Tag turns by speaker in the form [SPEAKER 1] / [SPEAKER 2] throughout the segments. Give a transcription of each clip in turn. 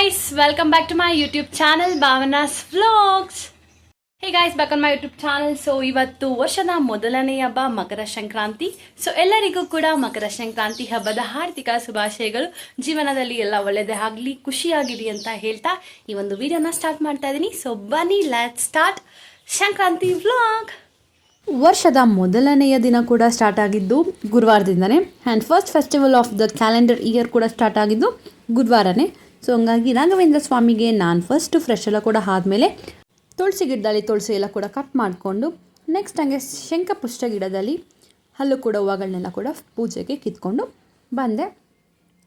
[SPEAKER 1] guys, welcome back to my YouTube channel Bhavana's Vlogs. Hey guys, back on my YouTube channel. So ಇವತ್ತು ವರ್ಷದ ಮೊದಲನೇ ಹಬ್ಬ ಮಕರ Sankranti. So ಎಲ್ಲರಿಗೂ ಕೂಡ ಮಕರ ಸಂಕ್ರಾಂತಿ ಹಬ್ಬದ ಹಾರ್ದಿಕ ಶುಭಾಶಯಗಳು. ಜೀವನದಲ್ಲಿ ಎಲ್ಲ ಒಳ್ಳೆಯದೇ ಆಗಲಿ, ಖುಷಿಯಾಗಿರಿ ಅಂತ ಹೇಳ್ತಾ ಈ ಒಂದು ವಿಡಿಯೋನ ಸ್ಟಾರ್ಟ್ ಮಾಡ್ತಾ ಇದ್ದೀನಿ. ಸೊ ಬನ್ನಿ, ಲೆಟ್ಸ್ ಸ್ಟಾರ್ಟ್ ಸಂಕ್ರಾಂತಿ ವ್ಲಾಗ್. ವರ್ಷದ ಮೊದಲನೆಯ ದಿನ ಕೂಡ ಸ್ಟಾರ್ಟ್ ಆಗಿದ್ದು ಗುರುವಾರದಿಂದನೇ. And first festival of the calendar year ಕೂಡ ಸ್ಟಾರ್ಟ್ ಆಗಿದ್ದು ಗುರುವಾರನೇ. ಸೊ ಹಂಗಾಗಿ ರಾಘವೇಂದ್ರ ಸ್ವಾಮಿಗೆ ನಾನು ಫಸ್ಟು ಫ್ರೆಶ್ ಎಲ್ಲ ಕೂಡ ಆದಮೇಲೆ ತುಳಸಿ ಗಿಡದಲ್ಲಿ ತುಳಸಿ ಎಲ್ಲ ಕೂಡ ಕಟ್ ಮಾಡಿಕೊಂಡು ನೆಕ್ಸ್ಟ್ ಹಂಗೆ ಶಂಖಪುಷ್ಪ ಗಿಡದಲ್ಲಿ ಹಲ್ಲು ಕೂಡ ಹೂವುಗಳನ್ನೆಲ್ಲ ಕೂಡ ಪೂಜೆಗೆ ಕಿತ್ಕೊಂಡು ಬಂದೆ.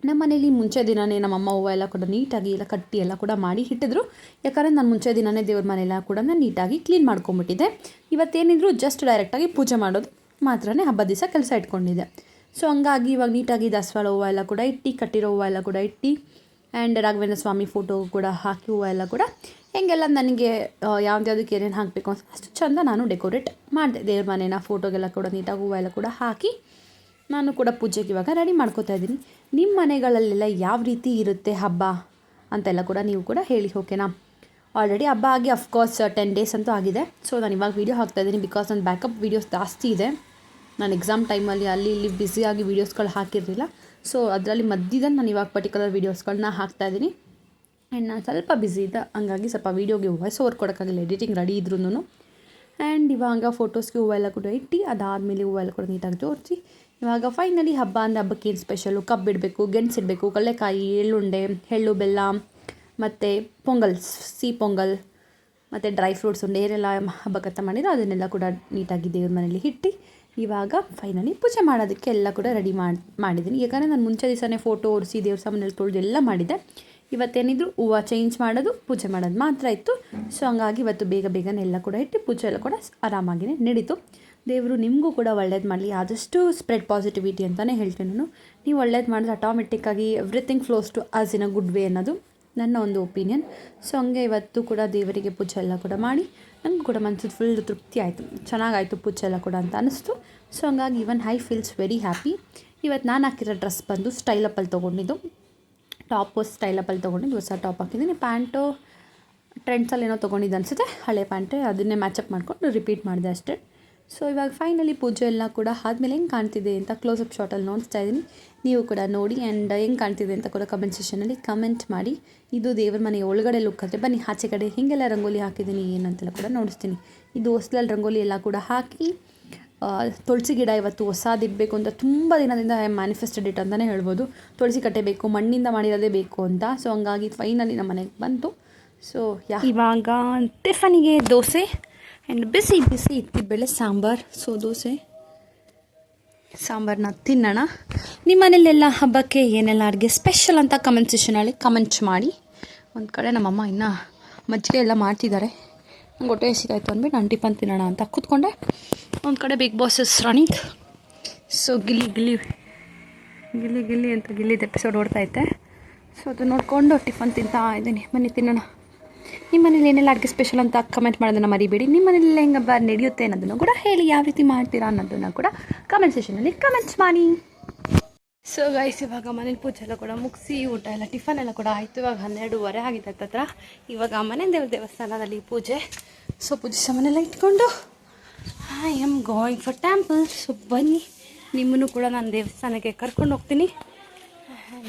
[SPEAKER 1] ನಮ್ಮ ಮನೇಲಿ ಮುಂಚೆ ದಿನವೇ ನಮ್ಮಮ್ಮ ಹೂವು ಎಲ್ಲ ಕೂಡ ನೀಟಾಗಿ ಎಲ್ಲ ಕಟ್ಟಿ ಎಲ್ಲ ಕೂಡ ಮಾಡಿ ಇಟ್ಟಿದ್ರು. ಯಾಕಂದರೆ ನಾನು ಮುಂಚೆ ದಿನವೇ ದೇವ್ರ ಮನೆಯೆಲ್ಲ ಕೂಡ ನೀಟಾಗಿ ಕ್ಲೀನ್ ಮಾಡ್ಕೊಂಬಿಟ್ಟಿದ್ದೆ. ಇವತ್ತೇನಿದ್ರು ಜಸ್ಟ್ ಡೈರೆಕ್ಟಾಗಿ ಪೂಜೆ ಮಾಡೋದು ಮಾತ್ರನೇ ಹಬ್ಬದ ದಿವಸ ಕೆಲಸ ಇಟ್ಕೊಂಡಿದ್ದೆ. ಸೊ ಹಂಗಾಗಿ ಇವಾಗ ನೀಟಾಗಿ ದಾಸವಾಳ ಹೂವು ಎಲ್ಲ ಕೂಡ ಇಟ್ಟು, ಕಟ್ಟಿರೋ ಹೂವು ಎಲ್ಲ ಕೂಡ ಇಟ್ಟು, ಆ್ಯಂಡ್ ರಾಘವೇಂದ್ರ ಸ್ವಾಮಿ ಫೋಟೋ ಕೂಡ ಹಾಕಿ ಹೂವು ಎಲ್ಲ ಕೂಡ ಹೆಂಗೆಲ್ಲ ನನಗೆ ಯಾವುದ್ಯಾವುದಕ್ಕೆ ಏನೇನು ಹಾಕಬೇಕು ಅಂತ ಅಷ್ಟು ಚೆಂದ ನಾನು ಡೆಕೋರೇಟ್ ಮಾಡಿದೆ. ದೇವ್ರ ಮನೇನ ಫೋಟೋಗೆಲ್ಲ ಕೂಡ ನೀಟಾಗಿ ಹೂವು ಎಲ್ಲ ಕೂಡ ಹಾಕಿ ನಾನು ಕೂಡ ಪೂಜೆಗೆ ಇವಾಗ ರೆಡಿ ಮಾಡ್ಕೋತಾ ಇದ್ದೀನಿ. ನಿಮ್ಮ ಮನೆಗಳಲ್ಲೆಲ್ಲ ಯಾವ ರೀತಿ ಇರುತ್ತೆ ಹಬ್ಬ ಅಂತೆಲ್ಲ ಕೂಡ ನೀವು ಕೂಡ ಹೇಳಿ, ಓಕೆನಾ? ಆಲ್ರೆಡಿ ಹಬ್ಬ ಆಗಿ ಅಫ್ಕೋರ್ಸ್ 10 days ಅಂತೂ ಆಗಿದೆ. ಸೊ ನಾನು ಇವಾಗ ವೀಡಿಯೋ ಹಾಕ್ತಾಯಿದ್ದೀನಿ ಬಿಕಾಸ್ ನನ್ನ ಬ್ಯಾಕಪ್ ವೀಡಿಯೋಸ್ ಜಾಸ್ತಿ ಇದೆ. ನಾನು ಎಕ್ಸಾಮ್ ಟೈಮಲ್ಲಿ ಅಲ್ಲಿ ಇಲ್ಲಿ ಬ್ಯುಸಿಯಾಗಿ ವೀಡಿಯೋಸ್ಗಳು ಹಾಕಿರಲಿಲ್ಲ. ಸೊ ಅದರಲ್ಲಿ ಮಧ್ಯದಲ್ಲಿ ನಾನು ಇವಾಗ ಪರ್ಟಿಕ್ಯುಲರ್ ವೀಡಿಯೋಸ್ಗಳನ್ನ ಹಾಕ್ತಾಯಿದ್ದೀನಿ. ಆ್ಯಂಡ್ ನಾನು ಸ್ವಲ್ಪ ಬ್ಯುಸಿ ಇದ್ದೆ, ಹಂಗಾಗಿ ಸ್ವಲ್ಪ ವೀಡಿಯೋಗೆ ವಾಯ್ಸ್ ಓವರ್ ಕೊಡೋಕ್ಕಾಗಿಲ್ಲ, ಎಡಿಟಿಂಗ್ ರೆಡಿ ಇದ್ರೂ. ಆ್ಯಂಡ್ ಇವಾಗ ಫೋಟೋಸ್ಗೆ ಹೂವೆಲ್ಲ ಕೂಡ ಇಟ್ಟು, ಅದಾದಮೇಲೆ ಹೂವೆಲ್ಲ ಕೂಡ ನೀಟಾಗಿ ಜೋಡಿಸಿ ಇವಾಗ ಫೈನಲಿ ಹಬ್ಬ ಅಂದರೆ ಹಬ್ಬಕ್ಕೆ ಏನು ಸ್ಪೆಷಲು, ಕಬ್ಬಿಡಬೇಕು, ಗೆಣಸಿಡಬೇಕು, ಕಡಲೆಕಾಯಿ, ಎಳ್ಳುಂಡೆ, ಎಳ್ಳು ಬೆಲ್ಲ ಮತ್ತು ಪೊಂಗಲ್, ಸಿಹಿ ಪೊಂಗಲ್ ಮತ್ತು ಡ್ರೈ ಫ್ರೂಟ್ಸ್ ಉಂಡೆ ಏನೆಲ್ಲ ಹಬ್ಬಕ್ಕತ್ತ ಮಾಡಿದ್ರು ಅದನ್ನೆಲ್ಲ ಕೂಡ ನೀಟಾಗಿ ದೇವ್ರ ಮನೇಲಿ ಇಟ್ಟು ಇವಾಗ ಫೈನಲಿ ಪೂಜೆ ಮಾಡೋದಕ್ಕೆ ಎಲ್ಲ ಕೂಡ ರೆಡಿ ಮಾಡಿದ್ದೀನಿ. ಯಾಕಂದರೆ ನಾನು ಮುಂಚೆ ದಿವಸನೇ ಫೋಟೋ ಓಡಿಸಿ ದೇವ್ರ ಸಾಮಾನಲ್ಲಿ ತೊಳೆದು ಎಲ್ಲ ಮಾಡಿದ್ದೆ. ಇವತ್ತೇನಿದ್ರು ಹೂವು ಚೇಂಜ್ ಮಾಡೋದು, ಪೂಜೆ ಮಾಡೋದು ಮಾತ್ರ ಇತ್ತು. ಸೊ ಹಂಗಾಗಿ ಇವತ್ತು ಬೇಗನೆ ಎಲ್ಲ ಕೂಡ ಇಟ್ಟು ಪೂಜೆ ಎಲ್ಲ ಕೂಡ ಆರಾಮಾಗಿಯೇ ನಡೀತು. ದೇವರು ನಿಮಗೂ ಕೂಡ ಒಳ್ಳೇದು ಮಾಡಲಿ, ಆದಷ್ಟು ಸ್ಪ್ರೆಡ್ ಪಾಸಿಟಿವಿಟಿ ಅಂತಲೇ ಹೇಳ್ತೀನಿ ನಾನು. ನೀವು ಒಳ್ಳೇದು ಮಾಡಿದ್ರೆ ಆಟೋಮೆಟಿಕ್ಕಾಗಿ everything flows to us in a good way ಅನ್ನೋದು ನನ್ನ ಒಂದು ಒಪಿನಿಯನ್. ಸೊ ಹಂಗೆ ಇವತ್ತು ಕೂಡ ದೇವರಿಗೆ ಪೂಜೆ ಎಲ್ಲ ಕೂಡ ಮಾಡಿ ನನಗೂ ಕೂಡ ಮನಸ್ಸು ಫುಲ್ ತೃಪ್ತಿ ಆಯಿತು, ಚೆನ್ನಾಗಾಯಿತು ಪೂಜೆ ಎಲ್ಲ ಕೂಡ ಅಂತ ಅನ್ನಿಸ್ತು. ಸೊ ಹಂಗಾಗಿ even I feels very happy. ಇವತ್ತು ನಾನು ಹಾಕಿರೋ ಡ್ರೆಸ್ ಬಂದು ಸ್ಟೈಲಪ್ಪಲ್ಲಿ ತೊಗೊಂಡಿದ್ದು, ಟಾಪು ಸ್ಟೈಲಪ್ಪಲ್ಲಿ ತೊಗೊಂಡಿದ್ದು, ಹೊಸ ಟಾಪ್ ಹಾಕಿದ್ದೀನಿ. ಪ್ಯಾಂಟು ಟ್ರೆಂಡ್ಸಲ್ಲಿ ಏನೋ ತೊಗೊಂಡಿದ್ದು ಅನಿಸುತ್ತೆ, ಹಳೆ ಪ್ಯಾಂಟೆ, ಅದನ್ನೇ ಮ್ಯಾಚಪ್ ಮಾಡ್ಕೊಂಡು ರಿಪೀಟ್ ಮಾಡಿದೆ ಅಷ್ಟೇ. ಸೊ ಇವಾಗ ಫೈನಲಿ ಪೂಜೆ ಎಲ್ಲ ಕೂಡ ಆದಮೇಲೆ ಹೆಂಗೆ ಕಾಣ್ತಿದೆ ಅಂತ ಕ್ಲೋಸಪ್ ಶಾಟಲ್ಲಿ ನೋಡ್ತಾ ಇದ್ದೀನಿ. ನೀವು ಕೂಡ ನೋಡಿ ಆ್ಯಂಡ್ ಹೆಂಗೆ ಕಾಣ್ತಿದೆ ಅಂತ ಕೂಡ ಕಮೆಂಟ್ ಸೆಷನಲ್ಲಿ ಕಮೆಂಟ್ ಮಾಡಿ. ಇದು ದೇವ್ರ ಮನೆಯ ಒಳಗಡೆ ಲುಕ್ ಆದರೆ ಬನ್ನಿ ಆಚೆ ಕಡೆ ಹಿಂಗೆಲ್ಲ ರಂಗೋಲಿ ಹಾಕಿದ್ದೀನಿ ಏನಂತೆಲ್ಲ ಕೂಡ ನೋಡಿಸ್ತೀನಿ. ಇದು ಹೊಸಲಲ್ಲಿ ರಂಗೋಲಿ ಎಲ್ಲ ಕೂಡ ಹಾಕಿ ತುಳಸಿ ಗಿಡ ಇವತ್ತು ಹೊಸದಿಡಬೇಕು ಅಂತ ತುಂಬ ದಿನದಿಂದ ಮ್ಯಾನಿಫೆಸ್ಟೆಡ್ ಇಟ್ ಅಂತಲೇ ಹೇಳ್ಬೋದು. ತುಳಸಿ ಕಟ್ಟೆ ಬೇಕು, ಮಣ್ಣಿಂದ ಮಾಡಿರೋದೇ ಬೇಕು ಅಂತ. ಸೊ ಹಂಗಾಗಿ ಫೈನಲಿ ನಮ್ಮ ಮನೆಗೆ ಬಂತು. ಸೊ ಇವಾಗ ಟಿಫನಿಗೆ ದೋಸೆ ಆ್ಯಂಡ್ ಬಿಸಿ ಇತ್ತಿಬೇಳೆ ಸಾಂಬಾರು. ಸೊ ದೋಸೆ ಸಾಂಬಾರನ್ನ ತಿನ್ನೋಣ. ನಿಮ್ಮ ಮನೇಲೆಲ್ಲ ಹಬ್ಬಕ್ಕೆ ಏನೆಲ್ಲ ಅಡುಗೆ ಸ್ಪೆಷಲ್ ಅಂತ ಕಮೆಂಟ್ ಸೆಷನಲ್ಲಿ ಕಮೆಂಟ್ ಮಾಡಿ. ಒಂದು ಕಡೆ ನಮ್ಮಮ್ಮ ಇನ್ನೂ ಮಜ್ಜಿಗೆ ಎಲ್ಲ ಮಾಡ್ತಿದ್ದಾರೆ. ನಂಗೆ ಹೊಟ್ಟೆ ಹಸಿದಾಯ್ತು ಅಂದ್ಬಿಟ್ಟು ನಾನು ಟಿಫನ್ ತಿನ್ನೋಣ ಅಂತ ಕೂತ್ಕೊಂಡೆ. ಒಂದು ಕಡೆ big boss's running. So Gilli ಅಂತ ಗಿಲ್ಲಿದ ಎಪಿಸೋಡ್ ಓಡ್ತೈತೆ. ಸೊ ಅದು ನೋಡಿಕೊಂಡು ಟಿಫನ್ ತಿಂತಾ ಇದ್ದೀನಿ. ಬನ್ನಿ ತಿನ್ನೋಣ. ನಿಮ್ಮ ಮನೇಲಿ ಏನೆಲ್ಲ ಅಡುಗೆ ಸ್ಪೆಷಲ್ ಅಂತ ಕಮೆಂಟ್ ಮಾಡೋದನ್ನು ಮರಿಬೇಡಿ. ನಿಮ್ಮ ಮನೇಲಿ ಹೆಂಗೆ ಹಬ್ಬ ನಡೆಯುತ್ತೆ ಅನ್ನೋದನ್ನು ಕೂಡ ಹೇಳಿ, ಯಾವ ರೀತಿ ಮಾಡ್ತೀರಾ ಅನ್ನೋದನ್ನು ಕೂಡ ಕಮೆಂಟ್ ಸೆಷನಲ್ಲಿ ಕಮೆಂಟ್ಸ್ ಮಾಡಿ. ಸೊ ಗೈಸ್, ಇವಾಗ ಮನೇಲಿ ಪೂಜೆ ಎಲ್ಲ ಕೂಡ ಮುಗಿಸಿ ಊಟ ಎಲ್ಲ ಟಿಫನ್ ಎಲ್ಲ ಕೂಡ ಆಯಿತು. ಇವಾಗ 12:30 ಆಗಿದೆ ಹತ್ರ. ಇವಾಗ ಮನೆ ದೇವಸ್ಥಾನದಲ್ಲಿ ಪೂಜೆ. ಸೊ ಪೂಜೆ ಸಾಮಾನೆಲ್ಲ ಇಟ್ಕೊಂಡು I am going for temple. So ಬನ್ನಿ, ನಿಮ್ಮನ್ನು ಕೂಡ ನಾನು ದೇವಸ್ಥಾನಕ್ಕೆ ಕರ್ಕೊಂಡು ಹೋಗ್ತೀನಿ.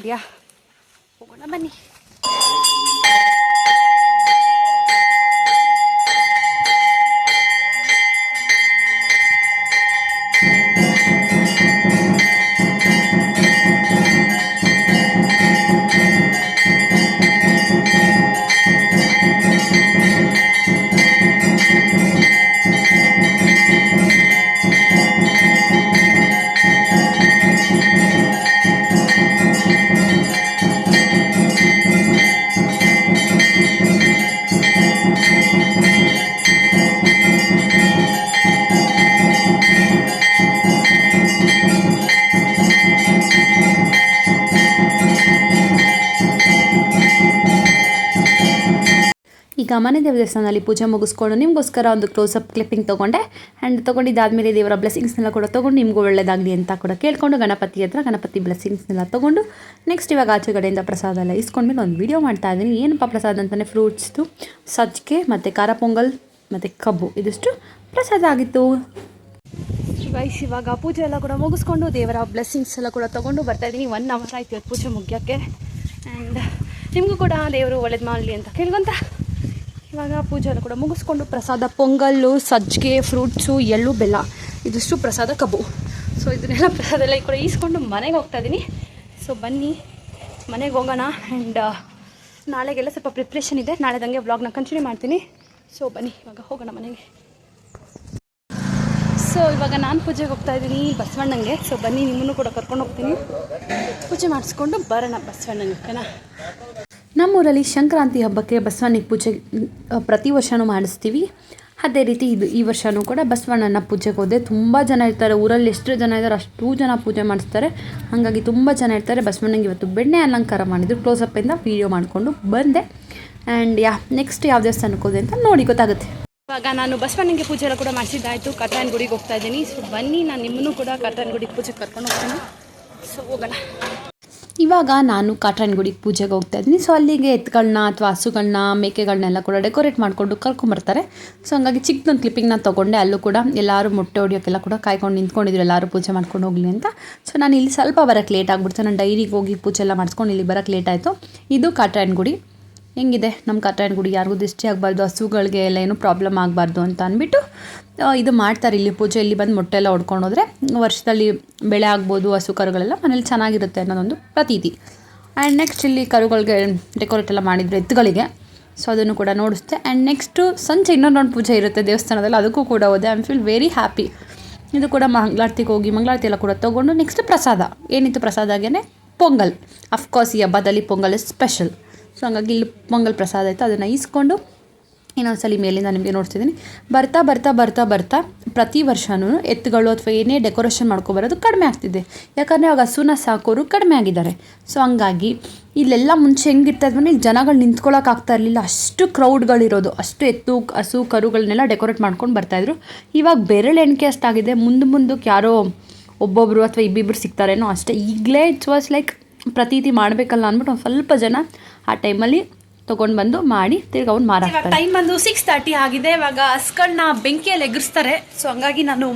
[SPEAKER 1] ಹೋಗೋಣ ಬನ್ನಿ. ಈಗ ಮನೆ ದೇವಸ್ಥಾನದಲ್ಲಿ ಪೂಜೆ ಮುಗಿಸ್ಕೊಂಡು ನಿಮಗೋಸ್ಕರ ಒಂದು ಕ್ಲೋಸಪ್ ಕ್ಲಿಪ್ಪಿಂಗ್ ತೊಗೊಂಡೆ ಆ್ಯಂಡ್ ತೊಗೊಂಡಿದ್ದಾದಮೇಲೆ ದೇವರ ಬ್ಲೆಸ್ಸಿಂಗ್ಸ್ನೆಲ್ಲ ಕೂಡ ತೊಗೊಂಡು ನಿಮಗೂ ಒಳ್ಳೆಯದಾಗಲಿ ಅಂತ ಕೂಡ ಕೇಳ್ಕೊಂಡು ಗಣಪತಿ ಬ್ಲೆಸ್ಸಿಂಗ್ಸ್ನೆಲ್ಲ ತೊಗೊಂಡು ನೆಕ್ಸ್ಟ್ ಇವಾಗ ಆಚೆ ಕಡೆಯಿಂದ ಪ್ರಸಾದ ಎಲ್ಲ ಇಸ್ಕೊಂಡ್ಮೇಲೆ ಒಂದು ವೀಡಿಯೋ ಮಾಡ್ತಾ ಇದ್ದೀನಿ. ಏನಪ್ಪ ಪ್ರಸಾದ ಅಂತಲೇ ಫ್ರೂಟ್ಸ್ದು ಸಜ್ಜಿಗೆ ಮತ್ತು ಖಾರ ಪೊಂಗಲ್ ಮತ್ತು ಕಬ್ಬು ಇದಿಷ್ಟು ಪ್ರಸಾದ ಆಗಿತ್ತು. ಗೈಸ್ ಇವಾಗ ಪೂಜೆ ಎಲ್ಲ ಕೂಡ ಮುಗಿಸ್ಕೊಂಡು ದೇವರ ಬ್ಲೆಸ್ಸಿಂಗ್ಸ್ ಎಲ್ಲ ಕೂಡ ತೊಗೊಂಡು ಬರ್ತಾಯಿದ್ದೀನಿ. 1 ಅವರ್ ಆಯ್ತು ಇವತ್ತು ಪೂಜೆ ಮುಗಿಯೋಕ್ಕೆ. ಆ್ಯಂಡ್ ನಿಮಗೂ ಕೂಡ ದೇವರು ಒಳ್ಳೇದು ಮಾಡಲಿ ಅಂತ ಕೇಳ್ಕೊಂತ ಇವಾಗ ಪೂಜೆ ಎಲ್ಲ ಕೂಡ ಮುಗಿಸ್ಕೊಂಡು ಪ್ರಸಾದ ಪೊಂಗಲ್ಲು ಸಜ್ಜಿಗೆ ಫ್ರೂಟ್ಸು ಎಳ್ಳು ಬೆಲ್ಲ ಇದಿಷ್ಟು ಪ್ರಸಾದ ಕಬ್ಬು. ಸೊ ಇದನ್ನೆಲ್ಲ ಪ್ರಸಾದ ಎಲ್ಲ ಕೂಡ ಈಸ್ಕೊಂಡು ಮನೆಗೆ ಹೋಗ್ತಾಯಿದ್ದೀನಿ. ಸೊ ಬನ್ನಿ ಮನೆಗೆ ಹೋಗೋಣ. ಆ್ಯಂಡ್ ನಾಳೆಗೆಲ್ಲ ಸ್ವಲ್ಪ ಪ್ರಿಪ್ರೇಷನ್ ಇದೆ. ನಾಳೆದಂಗೆ ವ್ಲಾಗ್ನ ಕಂಟಿನ್ಯೂ ಮಾಡ್ತೀನಿ. ಸೊ ಬನ್ನಿ ಇವಾಗ ಹೋಗೋಣ ಮನೆಗೆ. ಸೊ ಇವಾಗ ನಾನು ಪೂಜೆಗೆ ಹೋಗ್ತಾಯಿದ್ದೀನಿ ಬಸವಣ್ಣಂಗೆ. ಸೊ ಬನ್ನಿ ನಿಮ್ಮನ್ನು ಕೂಡ ಕರ್ಕೊಂಡು ಹೋಗ್ತೀನಿ. ಪೂಜೆ ಮಾಡಿಸ್ಕೊಂಡು ಬರೋಣ ಬಸವಣ್ಣಂಗೆ, ಓಕೆನಾ. ನಮ್ಮೂರಲ್ಲಿ ಸಂಕ್ರಾಂತಿ ಹಬ್ಬಕ್ಕೆ ಬಸವಣ್ಣಗೆ ಪೂಜೆ ಪ್ರತಿ ವರ್ಷವೂ ಮಾಡಿಸ್ತೀವಿ. ಅದೇ ರೀತಿ ಈ ವರ್ಷವೂ ಕೂಡ ಬಸವಣ್ಣನ ಪೂಜೆಗೆ ಹೋದೆ. ತುಂಬ ಜನ ಇರ್ತಾರೆ ಊರಲ್ಲಿ, ಎಷ್ಟು ಜನ ಇದ್ದಾರೆ ಅಷ್ಟು ಜನ ಪೂಜೆ ಮಾಡಿಸ್ತಾರೆ. ಹಾಗಾಗಿ ತುಂಬ ಜನ ಇರ್ತಾರೆ. ಬಸವಣ್ಣಂಗೆ ಇವತ್ತು ಬೆಣ್ಣೆ ಅಲಂಕಾರ ಮಾಡಿದ್ರು. ಕ್ಲೋಸಪ್ಪಿಂದ ವೀಡಿಯೋ ಮಾಡಿಕೊಂಡು ಬಂದೆ. ಆ್ಯಂಡ್ ನೆಕ್ಸ್ಟ್ ಯಾವ ದೇವಸ್ಥಾನಕ್ಕೆ ಹೋದೆ ಅಂತ ನೋಡಿ ಗೊತ್ತಾಗುತ್ತೆ. ಇವಾಗ ನಾನು ಬಸವಣ್ಣಂಗೆ ಪೂಜೆ ಎಲ್ಲ ಕೂಡ ಮಾಡಿಸಿದ್ದಾಯಿತು. ಕಟ್ರಾಯನ ಗುಡಿಗೆ ಹೋಗ್ತಾ ಇದ್ದೀನಿ. ಸೊ ಬನ್ನಿ ನಾನು ನಿಮ್ಮನ್ನು ಕೂಡ ಕಟ್ರಾಯನ ಗುಡಿಗೆ ಪೂಜೆಗೆ ಕರ್ಕೊಂಡು ಹೋಗ್ತೀನಿ. ಸೊ ಹೋಗೋಣ. ಇವಾಗ ನಾನು ಕಾಟ್ರಾಯನ ಗುಡಿಗೆ ಪೂಜೆಗೆ ಹೋಗ್ತಾ ಇದ್ದೀನಿ. ಸೊ ಅಲ್ಲಿಗೆ ಎತ್ತುಗಳನ್ನ ಅಥವಾ ಹಸುಗಳನ್ನ ಮೇಕೆಗಳನ್ನೆಲ್ಲ ಕೂಡ ಡೆಕೋರೇಟ್ ಮಾಡಿಕೊಂಡು ಕರ್ಕೊಂಬರ್ತಾರೆ. ಸೊ ಹಂಗಾಗಿ ಚಿಕ್ಕದೊಂದು ಕ್ಲಿಪ್ಪಿಂಗ್ನ ತೊಗೊಂಡೆ. ಅಲ್ಲೂ ಕೂಡ ಎಲ್ಲರೂ ಮೊಟ್ಟೆ ಹೊಡಿಯೋಕ್ಕೆಲ್ಲ ಕೂಡ ಕಾಯ್ಕೊಂಡು ನಿಂತ್ಕೊಂಡಿದ್ರು ಎಲ್ಲರೂ ಪೂಜೆ ಮಾಡ್ಕೊಂಡು ಹೋಗಲಿ ಅಂತ. ಸೊ ನಾನು ಇಲ್ಲಿ ಸ್ವಲ್ಪ ಬರೋಕ್ಕೆ ಲೇಟ್ ಆಗಿಬಿಡ್ತು. ನಾನು ಡೈರಿಗೆ ಹೋಗಿ ಪೂಜೆ ಎಲ್ಲ ಮಾಡಿಸ್ಕೊಂಡು ಇಲ್ಲಿ ಬರೋಕ್ಕೆ ಲೇಟ್ ಆಯಿತು. ಇದು ಕಾಟ್ರಾಯನ ಗುಡಿ. ಹೆಂಗಿದೆ ನಮ್ಮ ಕಾಟ್ರಾಯನ ಗುಡಿ, ಯಾರಿಗೂ ದೃಷ್ಟಿ ಆಗಬಾರ್ದು, ಹಸುಗಳಿಗೆ ಎಲ್ಲ ಏನೂ ಪ್ರಾಬ್ಲಮ್ ಆಗಬಾರ್ದು ಅಂತ ಅಂದ್ಬಿಟ್ಟು ಇದು ಮಾಡ್ತಾರೆ ಇಲ್ಲಿ ಪೂಜೆ. ಇಲ್ಲಿ ಬಂದು ಮೊಟ್ಟೆ ಎಲ್ಲ ಹೊಡ್ಕೊಂಡು ಹೋದರೆ ವರ್ಷದಲ್ಲಿ ಬೆಳೆ ಆಗ್ಬೋದು, ಹಸು ಕರುಗಳೆಲ್ಲ ಮನೇಲಿ ಚೆನ್ನಾಗಿರುತ್ತೆ ಅನ್ನೋದೊಂದು ಪ್ರತೀತಿ. ಆ್ಯಂಡ್ ನೆಕ್ಸ್ಟ್ ಇಲ್ಲಿ ಕರುಗಳಿಗೆ ಡೆಕೋರೇಟ್ ಎಲ್ಲ ಮಾಡಿದ್ರು ಎತ್ತುಗಳಿಗೆ. ಸೊ ಅದನ್ನು ಕೂಡ ನೋಡಿಸ್ದೆ. ಆ್ಯಂಡ್ ನೆಕ್ಸ್ಟು ಸಂಜೆ ಇನ್ನೊಂದು ಪೂಜೆ ಇರುತ್ತೆ ದೇವಸ್ಥಾನದಲ್ಲಿ, ಅದಕ್ಕೂ ಕೂಡ ಹೋದೆ. I am feel very happy. ಇದು ಕೂಡ ಮಂಗಳಾರತಿಗೆ ಹೋಗಿ ಮಂಗಳಾರತಿ ಎಲ್ಲ ಕೂಡ ತೊಗೊಂಡು ನೆಕ್ಸ್ಟ್ ಪ್ರಸಾದ ಏನಿತ್ತು ಪ್ರಸಾದಾಗೇ ಪೊಂಗಲ್. ಅಫ್ಕೋರ್ಸ್ ಈ ಹಬ್ಬದಲ್ಲಿ ಪೊಂಗಲ್ ಇಸ್ ಸ್ಪೆಷಲ್. ಸೊ ಹಂಗಾಗಿ ಇಲ್ಲಿ ಪೊಂಗಲ್ ಪ್ರಸಾದ ಆಯಿತು. ಅದನ್ನು ಈಸ್ಕೊಂಡು ಇನ್ನೊಂದ್ಸಲಿ ಮೇಲಿಂದ ನಿಮಗೆ ನೋಡ್ತಿದ್ದೀನಿ. ಬರ್ತಾ ಪ್ರತಿ ವರ್ಷವೂ ಎತ್ತುಗಳು ಅಥವಾ ಏನೇ ಡೆಕೋರೇಷನ್ ಮಾಡ್ಕೊಬರೋದು ಕಡಿಮೆ ಆಗ್ತಿದೆ. ಯಾಕಂದರೆ ಅವಾಗ ಹಸುನ ಸಾಕೋರು ಕಡಿಮೆ ಆಗಿದ್ದಾರೆ. ಸೊ ಹಂಗಾಗಿ ಇಲ್ಲೆಲ್ಲ ಮುಂಚೆ ಹೆಂಗಿರ್ತಾಯಿದ್ವಿ ಅಂದರೆ ಇಲ್ಲಿ ಜನಗಳು ನಿಂತ್ಕೊಳ್ಳೋಕೆ ಇರಲಿಲ್ಲ. ಅಷ್ಟು ಕ್ರೌಡ್ಗಳಿರೋದು, ಅಷ್ಟು ಎತ್ತು ಹಸು ಕರುಗಳನ್ನೆಲ್ಲ ಡೆಕೋರೇಟ್ ಮಾಡ್ಕೊಂಡು ಬರ್ತಾಯಿದ್ರು. ಇವಾಗ ಬೆರಳು ಎಣಿಕೆ ಅಷ್ಟಾಗಿದೆ. ಮುಂದಕ್ಕೆ ಯಾರೋ ಒಬ್ಬೊಬ್ಬರು ಅಥವಾ ಇಬ್ಬಿಬ್ಬರು ಸಿಗ್ತಾರೇನೋ ಅಷ್ಟೇ. ಈಗಲೇ ಇಟ್ಸ್ ವಾಸ್ ಲೈಕ್ ಪ್ರತೀತಿ ಮಾಡಬೇಕಲ್ಲ ಅಂದ್ಬಿಟ್ಟು ಒಂದು ಸ್ವಲ್ಪ ಜನ ಆ ಟೈಮಲ್ಲಿ ತೊಗೊಂಡು ಬಂದು ಮಾಡಿ ತಿರ್ಗಿ ಅವ್ನು ಮಾರಾಕ್ತಾರೆ. ಟೈಮ್ ಬಂದು 6:30 ಆಗಿದೆ. ಇವಾಗ ಹಸ್ಗಳನ್ನ ಬೆಂಕಿಯಲ್ಲಿ ಎಗರಿಸ್ತಾರೆ. ಸೊ ಹಂಗಾಗಿ ನಾನು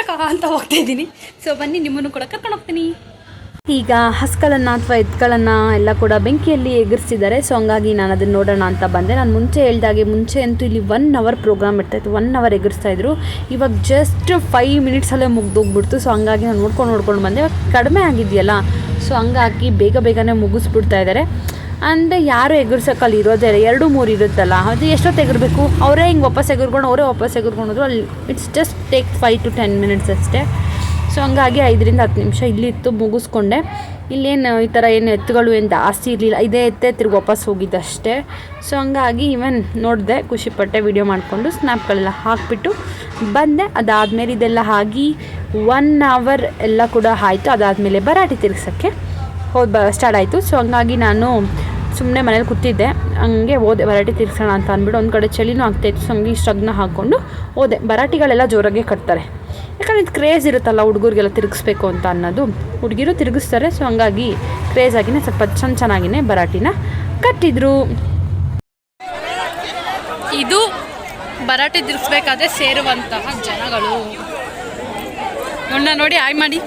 [SPEAKER 1] ಟಕ ಅಂತ ಹೋಗ್ತಾ ಇದ್ದೀನಿ. ಸೊ ಬನ್ನಿ ನಿಮ್ಮನ್ನು ಕೂಡ ಕರ್ಕೊಂಡು ಹೋಗ್ತೀನಿ. ಈಗ ಹಸ್ಗಳನ್ನು ಅಥವಾ ಎತ್ತುಗಳನ್ನು ಎಲ್ಲ ಕೂಡ ಬೆಂಕಿಯಲ್ಲಿ ಎಗರಿಸಿದ್ದಾರೆ. ಸೊ ಹಂಗಾಗಿ ನಾನು ಅದನ್ನು ನೋಡೋಣ ಅಂತ ಬಂದೆ. ನಾನು ಮುಂಚೆ ಮುಂಚೆ ಅಂತೂ ಇಲ್ಲಿ 1 ಅವರ್ ಪ್ರೋಗ್ರಾಮ್ ಇರ್ತಾಯಿತ್ತು. 1 ಅವರ್ ಎಗರಿಸ್ತಾಯಿದ್ರು. ಇವಾಗ ಜಸ್ಟ್ 5 ಮಿನಿಟ್ಸಲ್ಲೇ ಮುಗ್ದೋಗ್ಬಿಡ್ತು. ಸೊ ಹಂಗಾಗಿ ನಾನು ನೋಡ್ಕೊಂಡು ಬಂದೆ. ಇವಾಗ ಕಡಿಮೆ ಆಗಿದೆಯಲ್ಲ, ಸೊ ಹಂಗಾಗಿ ಬೇಗನೆ ಮುಗಿಸ್ಬಿಡ್ತಾ ಇದ್ದಾರೆ. ಅಂದರೆ ಯಾರು ಎಗರ್ಸೋಕ್ಕಲ್ಲಿ ಇರೋದೇ 2-3 ಇರುತ್ತಲ್ಲ, ಅದು ಎಷ್ಟೊತ್ತು ಎಗರಬೇಕು, ಅವರೇ ಹಿಂಗೆ ವಾಪಸ್ ಎಗರ್ಕೊಂಡ್ರು. ಅಲ್ಲಿ it's just take 5 to 10 minutes ಅಷ್ಟೇ. ಸೊ ಹಂಗಾಗಿ 5-10 ನಿಮಿಷ ಇಲ್ಲಿತ್ತು, ಮುಗಿಸ್ಕೊಂಡೆ. ಇಲ್ಲೇನು ಈ ಥರ ಏನು ಎತ್ತುಗಳು ಏನು ಜಾಸ್ತಿ ಇರಲಿಲ್ಲ. ಇದೇ ತಿರ್ಗಿ ವಾಪಸ್ ಹೋಗಿದ್ದಷ್ಟೇ. ಸೊ ಹಂಗಾಗಿ ಇವನ್ ನೋಡಿದೆ, ಖುಷಿಪಟ್ಟೆ, ವೀಡಿಯೋ ಮಾಡಿಕೊಂಡು ಸ್ನ್ಯಾಪ್ಗಳೆಲ್ಲ ಹಾಕಿಬಿಟ್ಟು ಬಂದೆ. ಅದಾದಮೇಲೆ ಇದೆಲ್ಲ ಆಗಿ 1 ಅವರ್ ಎಲ್ಲ ಕೂಡ ಆಯಿತು. ಅದಾದಮೇಲೆ ಭರಾಟೆ ತಿರ್ಗ್ಸೋಕ್ಕೆ ಸ್ಟಾರ್ಟ್ ಆಯಿತು. ಸೊ ಹಂಗಾಗಿ ನಾನು ಸುಮ್ಮನೆ ಮನೇಲಿ ಕೂತಿದ್ದೆ. ಹಂಗೆ ಹೋದೆ ಭರಾಟೆ ತಿರ್ಗ್ಸೋಣ ಅಂತ ಅಂದ್ಬಿಟ್ಟು. ಒಂದು ಕಡೆ ಚಳಿನೂ ಆಗ್ತಾಯಿತ್ತು. ಸೊ ಹಂಗೆ ಇಷ್ಟಗ್ನ ಹಾಕ್ಕೊಂಡು ಹೋದೆ. ಭರಾಟಿಗಳೆಲ್ಲ ಜೋರಾಗೆ ಕಟ್ತಾರೆ. ಯಾಕಂದರೆ ಇದು ಕ್ರೇಜ್ ಇರುತ್ತಲ್ಲ ಹುಡುಗರಿಗೆಲ್ಲ ತಿರುಗಿಸ್ಬೇಕು ಅಂತ ಅನ್ನೋದು. ಹುಡುಗಿರು ತಿರುಗಿಸ್ತಾರೆ. ಸೊ ಹಂಗಾಗಿ ಕ್ರೇಜ್ ಆಗಿನೇ ಸ್ವಲ್ಪ ಚೆನ್ನಾಗಿನೇ ಭರಾಟಿನ ಕಟ್ಟಿದ್ರು. ಇದು ಭರಾಟೆ ತಿರುಗಿಸ್ಬೇಕಾದ್ರೆ ಸೇರುವಂತಹ ಜನಗಳು. ನೋಡಿ ಆಯ್ ಮಾಡಿ.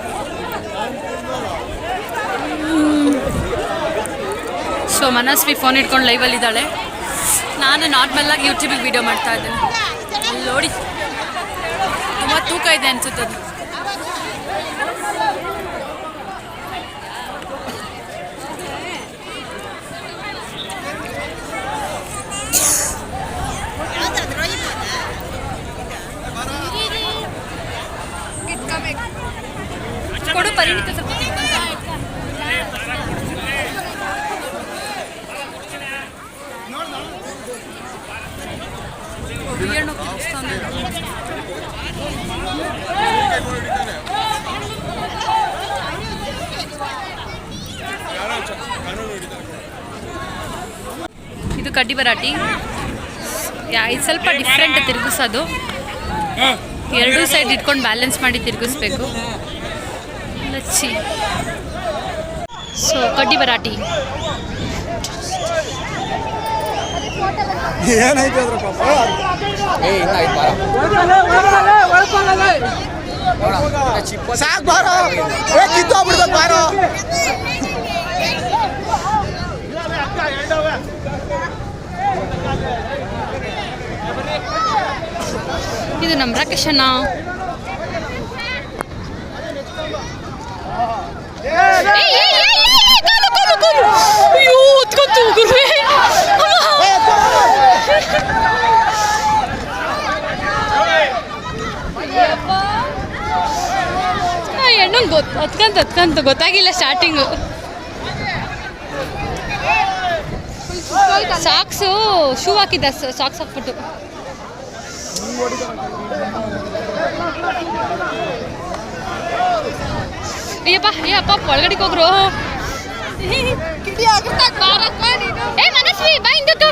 [SPEAKER 1] ಸೊ ಮನಸ್ವಿ ಫೋನ್ ಇಟ್ಕೊಂಡು ಲೈವಲ್ಲಿದ್ದಾಳೆ. ನಾನು ನಾರ್ಮಲ್ಲಾಗಿ ಯೂಟ್ಯೂಬಿಗೆ ವೀಡಿಯೋ ಮಾಡ್ತಾ ಇದ್ದೇನೆ. ಅಲ್ಲಿ ನೋಡಿ ತುಂಬ ತೂಕ ಇದೆ ಅನ್ಸುತ್ತದು. ಕೊಡು ಪರಿಣಿತ ಸ್ವಲ್ಪ ಇದು ಕಡ್ಡಿ ಭರಾಟಿ. ಇದು ಸ್ವಲ್ಪ ಡಿಫ್ರೆಂಟ್ ತಿರುಗಿಸೋದು, ಎರಡೂ ಸೈಡ್ ಇಟ್ಕೊಂಡು ಬ್ಯಾಲೆನ್ಸ್ ಮಾಡಿ ತಿರುಗಿಸ್ಬೇಕು. ಲಚ್ಚಿ ಸೊ ಕಡ್ಡಿ ಬರಾಟಿ ಇದು ನಮ್ಮ ರಾಕೇಶ್ ಅಣ್ಣ. ಹೆಣ್ಣು ಹತ್ಕಂತ ಗೊತ್ತಾಗಿಲ್ಲ ಸ್ಟಾರ್ಟಿಂಗು. ಸಾಕ್ಸು ಶೂ ಹಾಕಿದ್ದ, ಸಾಕ್ಸ್ ಹಾಕ್ಬಿಟ್ಟು ಅಯ್ಯಪ್ಪ ಒಳಗಡೆಗೆ ಹೋಗ್ರು. ಮನಸ್ವಿ ಬಾ ಹಿಂದಕ್ಕೆ.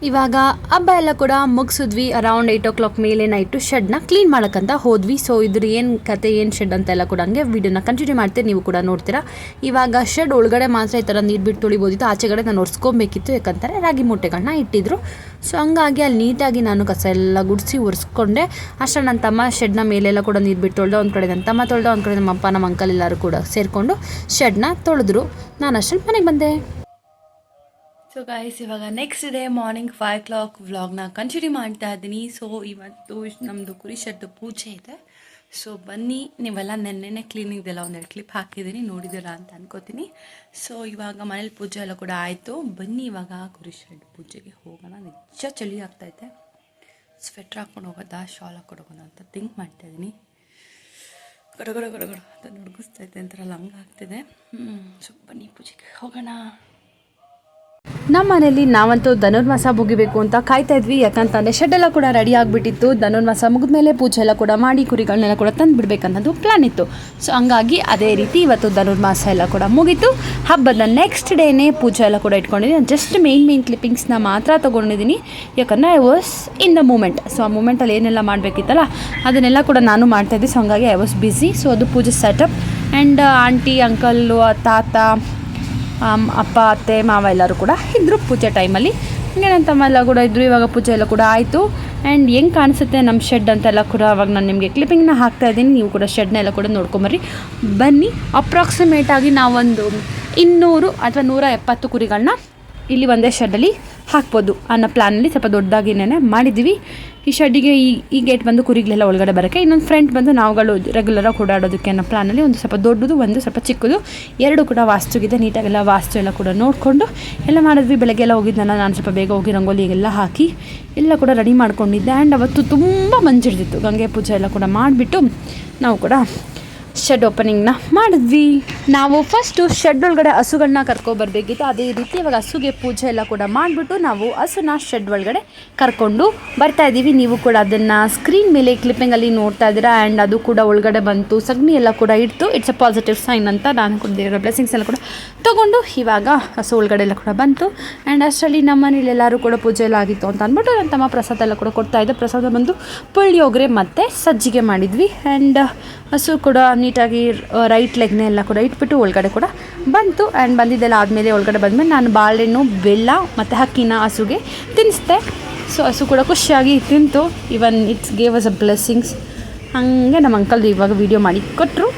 [SPEAKER 1] ಇವಾಗ ಹಬ್ಬ ಎಲ್ಲ ಕೂಡ ಮುಗಿಸಿದ್ವಿ. ಅರೌಂಡ್ 8 o'clock ಮೇಲೆ ನೈಟು ಶೆಡ್ನ ಕ್ಲೀನ್ ಮಾಡೋಕ್ಕಂತ ಹೋದ್ವಿ. ಸೊ ಇದ್ರ ಏನು ಕತೆ, ಏನು ಶೆಡ್ ಅಂತೆಲ್ಲ ಕೂಡ ಹಂಗೆ ವೀಡಿಯೋನ ಕಂಟಿನ್ಯೂ ಮಾಡ್ತೀರಿ, ನೀವು ಕೂಡ ನೋಡ್ತೀರಾ. ಇವಾಗ ಶೆಡ್ ಒಳಗಡೆ ಮಾತ್ರ ಈ ಥರ ನೀರು ಬಿಟ್ಟು ತೊಳಿಬೋದಿತ್ತು, ಆಚೆಗಡೆ ನಾನು ಒರೆಸ್ಕೊಬೇಕಿತ್ತು. ಯಾಕಂತಾರೆ ರಾಗಿ ಮೂಟೆಗಳನ್ನ ಇಟ್ಟಿದ್ರು. ಸೊ ಹಂಗಾಗಿ ಅಲ್ಲಿ ನೀಟಾಗಿ ನಾನು ಕಸ ಎಲ್ಲ ಗುಡಿಸಿ ಒರೆಸ್ಕೊಂಡೆ. ಅಷ್ಟೇ ನನ್ನ ತಮ್ಮ ಶೆಡ್ನ ಮೇಲೆಲ್ಲ ಕೂಡ ನೀರು ಬಿಟ್ಟು ತೊಳ್ದೆ. ಒಂದು ಕಡೆ ನನ್ನ ತಮ್ಮ ತೊಳ್ದೆ, ಒಂದು ಕಡೆ ನಮ್ಮ ಅಪ್ಪ ನಮ್ಮ ಅಂಕಲ್ ಎಲ್ಲರೂ ಕೂಡ ಸೇರಿಕೊಂಡು ಶೆಡ್ನ ತೊಳೆದ್ರು. ನಾನು ಅಷ್ಟರಲ್ಲಿ ಮನೆಗೆ ಬಂದೆ. ಸೊ ಗೈಸ್, ಇವಾಗ ನೆಕ್ಸ್ಟ್ ಡೇ ಮಾರ್ನಿಂಗ್ 5 o'clock ವ್ಲಾಗ್ನ ಕಂಟಿನ್ಯೂ ಮಾಡ್ತಾ ಇದ್ದೀನಿ. ಸೊ ಇವತ್ತು ನಮ್ಮದು ಕುರಿ ಶೆಡ್ದು ಪೂಜೆ ಇದೆ. ಸೊ ಬನ್ನಿ, ನೀವೆಲ್ಲ ನೆನ್ನೆ ಕ್ಲೀನಿಂಗ್ದೆಲ್ಲ ಒಂದೆರಡು ಕ್ಲಿಪ್ ಹಾಕಿದ್ದೀನಿ, ನೋಡಿದ್ದೀರಾ ಅಂತ ಅನ್ಕೋತೀನಿ. ಸೊ ಇವಾಗ ಮನೇಲಿ ಪೂಜೆ ಎಲ್ಲ ಕೂಡ ಆಯಿತು. ಬನ್ನಿ ಇವಾಗ ಕುರಿ ಶೆಡ್ ಪೂಜೆಗೆ ಹೋಗೋಣ. ನಿಜ ಚಳಿ ಆಗ್ತಾಯಿದೆ. ಸ್ವೆಟ್ರ್ ಹಾಕ್ಕೊಂಡು ಹೋಗೋದಾ, ಶಾಲ್ ಹಾಕ್ಕೊಂಡು ಹೋಗೋಣ ಅಂತ ಥಿಂಕ್ ಮಾಡ್ತಾಯಿದ್ದೀನಿ. ಗಡಗಡ ಅಂತ ನುಡ್ಗಿಸ್ತೈತೆ ಅಂತಾರಲ್ಲ, ಹಂಗೆ ಆಗ್ತಿದೆ. ಸೊ ಬನ್ನಿ ಪೂಜೆಗೆ ಹೋಗೋಣ. ನಮ್ಮ ಮನೇಲಿ ನಾವಂತೂ ಧನುರ್ಮಾಸ ಮುಗಿಬೇಕು ಅಂತ ಕಾಯ್ತಾ ಇದ್ವಿ. ಯಾಕಂತಂದರೆ ಶೆಡ್ಡೆಲ್ಲ ಕೂಡ ರೆಡಿ ಆಗಿಬಿಟ್ಟಿತ್ತು. ಧನುರ್ಮಾಸ ಮುಗಿದ ಮೇಲೆ ಪೂಜೆ ಎಲ್ಲ ಕೂಡ ಮಾಡಿ ಕುರಿಗಳನ್ನೆಲ್ಲ ಕೂಡ ತಂದು ಬಿಡಬೇಕನ್ನೋದು ಪ್ಲ್ಯಾನ್ ಇತ್ತು. ಸೊ ಹಂಗಾಗಿ ಅದೇ ರೀತಿ ಇವತ್ತು ಧನುರ್ಮಾಸ ಎಲ್ಲ ಕೂಡ ಮುಗೀತು. ಹಬ್ಬದ ನೆಕ್ಸ್ಟ್ ಡೇನೇ ಪೂಜೆ ಎಲ್ಲ ಕೂಡ ಇಟ್ಕೊಂಡಿದ್ದೀನಿ. ಜಸ್ಟ್ ಮೇನ್ ಕ್ಲಿಪ್ಪಿಂಗ್ಸ್ನ ಮಾತ್ರ ತೊಗೊಂಡಿದ್ದೀನಿ. ಯಾಕಂದರೆ I was in the moment. So ಆ ಮೂಮೆಂಟಲ್ಲಿ ಏನೆಲ್ಲ ಮಾಡಬೇಕಿತ್ತಲ್ಲ ಅದನ್ನೆಲ್ಲ ಕೂಡ ನಾನು ಮಾಡ್ತಾಯಿದ್ದೆ. ಸೊ ಹಂಗಾಗಿ ಐ ವಾಸ್ ಬ್ಯುಸಿ. ಸೊ ಅದು ಪೂಜೆ ಸೆಟಪ್ ಆ್ಯಂಡ್ ಆಂಟಿ, ಅಂಕಲ್ಲು, ತಾತ, ಅಪ್ಪ, ಅತ್ತೆ, ಮಾವ ಎಲ್ಲರೂ ಕೂಡ ಇದ್ದರು ಪೂಜೆ ಟೈಮಲ್ಲಿ. ಹಂಗೆ ನನ್ನ ತಮ್ಮ ಎಲ್ಲ ಕೂಡ ಇದ್ದರು. ಇವಾಗ ಪೂಜೆ ಎಲ್ಲ ಕೂಡ ಆಯಿತು. ಆ್ಯಂಡ್ ಹೆಂಗೆ ಕಾಣಿಸುತ್ತೆ ನಮ್ಮ ಶೆಡ್ ಅಂತೆಲ್ಲ ಕೂಡ ಅವಾಗ ನಾನು ನಿಮಗೆ ಕ್ಲಿಪ್ಪಿಂಗ್ನ ಹಾಕ್ತಾಯಿದ್ದೀನಿ. ನೀವು ಕೂಡ ಶೆಡ್ನೆಲ್ಲ ಕೂಡ ನೋಡ್ಕೊಂಬರ್ರಿ. ಬನ್ನಿ, ಅಪ್ರಾಕ್ಸಿಮೇಟಾಗಿ ನಾವೊಂದು 200 ಅಥವಾ 170 ಕುರಿಗಳನ್ನ ಇಲ್ಲಿ ಒಂದೇ ಶೆಡ್ಡಲ್ಲಿ ಹಾಕ್ಬೋದು ಅನ್ನೋ ಪ್ಲ್ಯಾನಲ್ಲಿ ಸ್ವಲ್ಪ ದೊಡ್ಡದಾಗಿನೇ ಮಾಡಿದ್ದೀವಿ. ಈ ಶೆಡ್ಡಿಗೆ ಈ ಗೇಟ್ ಬಂದು ಕುರಿಗಳೆಲ್ಲ ಒಳಗಡೆ ಬರೋಕ್ಕೆ, ಇನ್ನೊಂದು ಫ್ರಂಟ್ ಬಂದು ನಾವುಗಳು ರೆಗ್ಯುಲರಾಗಿ ಓಡಾಡೋದಕ್ಕೆ ಅನ್ನೋ ಪ್ಲ್ಯಾನಲ್ಲಿ ಒಂದು ಸ್ವಲ್ಪ ದೊಡ್ಡದು, ಒಂದು ಸ್ವಲ್ಪ ಚಿಕ್ಕದು, ಎರಡು ಕೂಡ ವಾಸ್ತುಗಿದೆ. ನೀಟಾಗೆಲ್ಲ ವಾಸ್ತು ಎಲ್ಲ ಕೂಡ ನೋಡಿಕೊಂಡು ಎಲ್ಲ ಮಾಡಿದ್ವಿ. ಬೆಳಗ್ಗೆ ಎಲ್ಲ ಹೋಗಿದ್ನಲ್ಲ, ನಾನು ಸ್ವಲ್ಪ ಬೇಗ ಹೋಗಿ ರಂಗೋಲಿಗೆಲ್ಲ ಹಾಕಿ ಎಲ್ಲ ಕೂಡ ರೆಡಿ ಮಾಡ್ಕೊಂಡಿದ್ದೆ. ಆ್ಯಂಡ್ ಅವತ್ತು ತುಂಬ ಮಂಜಿಡ್ದಿತ್ತು. ಗಂಗೆ ಪೂಜೆ ಎಲ್ಲ ಕೂಡ ಮಾಡಿಬಿಟ್ಟು ನಾವು ಕೂಡ ಶೆಡ್ ಓಪನಿಂಗ್ನ ಮಾಡಿದ್ವಿ. ನಾವು ಫಸ್ಟು ಶೆಡ್ ಒಳಗಡೆ ಹಸುಗಳನ್ನ ಕರ್ಕೊಬರ್ಬೇಕಿತ್ತು. ಅದೇ ರೀತಿ ಇವಾಗ ಹಸುಗೆ ಪೂಜೆ ಎಲ್ಲ ಕೂಡ ಮಾಡಿಬಿಟ್ಟು ನಾವು ಹಸುನ ಶೆಡ್ ಒಳಗಡೆ ಕರ್ಕೊಂಡು ಬರ್ತಾಯಿದ್ದೀವಿ. ನೀವು ಕೂಡ ಅದನ್ನು ಸ್ಕ್ರೀನ್ ಮೇಲೆ ಕ್ಲಿಪ್ಪಿಂಗಲ್ಲಿ ನೋಡ್ತಾ ಇದ್ದೀರಾ. ಆ್ಯಂಡ್ ಅದು ಕೂಡ ಒಳಗಡೆ ಬಂತು, ಸಗಣಿ ಎಲ್ಲ ಕೂಡ ಇಡ್ತು. ಇಟ್ಸ್ ಅ ಪಾಸಿಟಿವ್ ಸೈನ್ ಅಂತ ನಾನು ಕೂಡ ದೇವರ ಬ್ಲೆಸ್ಸಿಂಗ್ಸ್ ಎಲ್ಲ ಕೂಡ ತೊಗೊಂಡು ಇವಾಗ ಹಸು ಒಳಗಡೆ ಎಲ್ಲ ಕೂಡ ಬಂತು. ಆ್ಯಂಡ್ ಅಷ್ಟರಲ್ಲಿ ನಮ್ಮ ಮನೇಲಿ ಎಲ್ಲರೂ ಕೂಡ ಪೂಜೆ ಎಲ್ಲ ಆಗಿತ್ತು ಅಂತ ಅಂದ್ಬಿಟ್ಟು ನನ್ನ ತಮ್ಮ ಪ್ರಸಾದ ಎಲ್ಲ ಕೂಡ ಕೊಡ್ತಾಯಿದ್ದೆ. ಪ್ರಸಾದ ಬಂದು ಪುಳಿಯೋಗರೆ ಮತ್ತು ಸಜ್ಜಿಗೆ ಮಾಡಿದ್ವಿ. ಆ್ಯಂಡ್ ಹಸು ಕೂಡ ನೀಟಾಗಿ ರೈಟ್ ಲೆಗ್ನೇ ಎಲ್ಲ ಕೂಡ ಇಟ್ಬಿಟ್ಟು ಒಳಗಡೆ ಕೂಡ ಬಂತು. ಆ್ಯಂಡ್ ಬಂದಿದ್ದೆಲ್ಲ ಆದಮೇಲೆ ಒಳಗಡೆ ಬಂದಮೇಲೆ ನಾನು ಬಾಳೆಹಣ್ಣು, ಬೆಲ್ಲ ಮತ್ತು ಅಕ್ಕಿನ ಹಸುಗೆ ತಿನ್ನಿಸ್ದೆ. ಸೊ ಹಸು ಕೂಡ ಖುಷಿಯಾಗಿ ತಿಂತು. Even it's gave us a blessings. ಹಾಗೆ ನಮ್ಮ ಅಂಕಲ್ದು ಇವಾಗ ವೀಡಿಯೋ ಮಾಡಿ ಕೊಟ್ಟರು.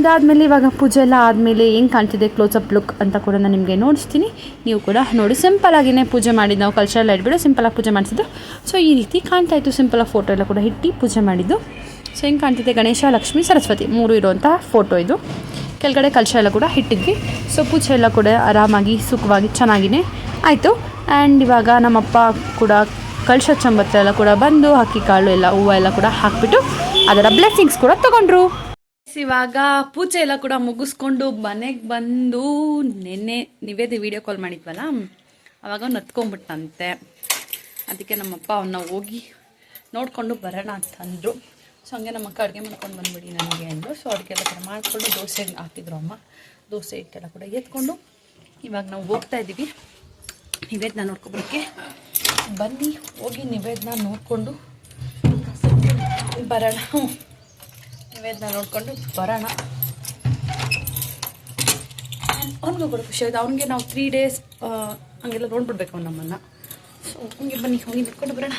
[SPEAKER 1] ಅದಾದಮೇಲೆ ಇವಾಗ ಪೂಜೆ ಎಲ್ಲ ಆದಮೇಲೆ ಹೆಂಗೆ ಕಾಣ್ತಿದೆ ಕ್ಲೋಸಪ್ ಲುಕ್ ಅಂತ ಕೂಡ ನಾನು ನಿಮಗೆ ನೋಡಿಸ್ತೀನಿ. ನೀವು ಕೂಡ ನೋಡಿ. ಸಿಂಪಲಾಗಿಯೇ ಪೂಜೆ ಮಾಡಿದ್ದು, ನಾವು ಕಲ್ಚರ್ ಎಲ್ಲ ಇಟ್ಬಿಟ್ಟು ಸಿಂಪಲಾಗಿ ಪೂಜೆ ಮಾಡಿಸಿದ್ದು. ಸೊ ಈ ರೀತಿ ಕಾಣ್ತಾಯಿತ್ತು. ಸಿಂಪಲಾಗಿ ಫೋಟೋ ಎಲ್ಲ ಕೂಡ ಇಟ್ಟು ಪೂಜೆ ಮಾಡಿದ್ದು. ಸೊ ಹೆಂಗೆ ಕಾಣ್ತಿದೆ, ಗಣೇಶ, ಲಕ್ಷ್ಮೀ, ಸರಸ್ವತಿ 3 ಇರುವಂಥ ಫೋಟೋ ಇದು. ಕೆಳಗಡೆ ಕಲಶ ಎಲ್ಲ ಕೂಡ ಇಟ್ಟಿದ್ವಿ. ಸೊ ಪೂಜೆ ಎಲ್ಲ ಕೂಡ ಆರಾಮಾಗಿ ಸುಖವಾಗಿ ಚೆನ್ನಾಗಿಯೇ ಆಯಿತು. ಆ್ಯಂಡ್ ಇವಾಗ ನಮ್ಮಪ್ಪ ಕೂಡ ಕಲಶ ಚಂಬತ್ರ ಎಲ್ಲ ಕೂಡ ಬಂದು ಅಕ್ಕಿ ಕಾಳು ಎಲ್ಲ ಹೂವು ಎಲ್ಲ ಕೂಡ ಹಾಕಿಬಿಟ್ಟು ಅದರ ಬ್ಲೆಸ್ಸಿಂಗ್ಸ್ ಕೂಡ ತೊಗೊಂಡ್ರು. ಇವಾಗ ಪೂಜೆ ಎಲ್ಲ ಕೂಡ ಮುಗಿಸ್ಕೊಂಡು ಮನೆಗೆ ಬಂದು ನೆನ್ನೆ ನಿವೇದಿ ವೀಡಿಯೋ ಕಾಲ್ ಮಾಡಿದ್ವಲ್ಲ, ಆವಾಗ ನತ್ಕೊಂಡ್ಬಿಟ್ಟಂತೆ. ಅದಕ್ಕೆ ನಮ್ಮಪ್ಪ ಅವನ್ನ ಹೋಗಿ ನೋಡಿಕೊಂಡು ಬರೋಣ ಅಂತಂದರು. ಸೊ ಹಂಗೆ ನಮ್ಮ ಅಕ್ಕ ಅಡುಗೆ ಮಾಡ್ಕೊಂಡು ಬಂದುಬಿಡಿ ನನಗೆ ಅಂದರು. ಸೊ ಅಡುಗೆಲ್ಲ ಕೂಡ ಮಾಡಿಕೊಂಡು ದೋಸೆ ಹಾಕಿದ್ರು ಅಮ್ಮ. ದೋಸೆ ಹಿಟ್ಟೆಲ್ಲ ಕೂಡ ಎತ್ಕೊಂಡು ಇವಾಗ ನಾವು ಹೋಗ್ತಾ ಇದ್ದೀವಿ. ನಿವೇದನ ನೋಡ್ಕೊಬರೋಕ್ಕೆ ಬನ್ನಿ, ಹೋಗಿ ನಿವೇದನ ನೋಡಿಕೊಂಡು ಬರೋಣ. ನಿವೇದನ ನೋಡಿಕೊಂಡು ಬರೋಣ. ಅವ್ನಿಗೆ ಕೂಡ ಖುಷಿ ಆಯ್ತು. ಅವ್ನಿಗೆ ನಾವು 3 days ಹಂಗೆಲ್ಲ ನೋಡ್ಬಿಡ್ಬೇಕು ಅವ್ನು ನಮ್ಮನ್ನು. ಸೊ ಹಂಗೆ ಬನ್ನಿ, ಹೋಗಿ ನೋಡ್ಕೊಂಡು ಬರೋಣ.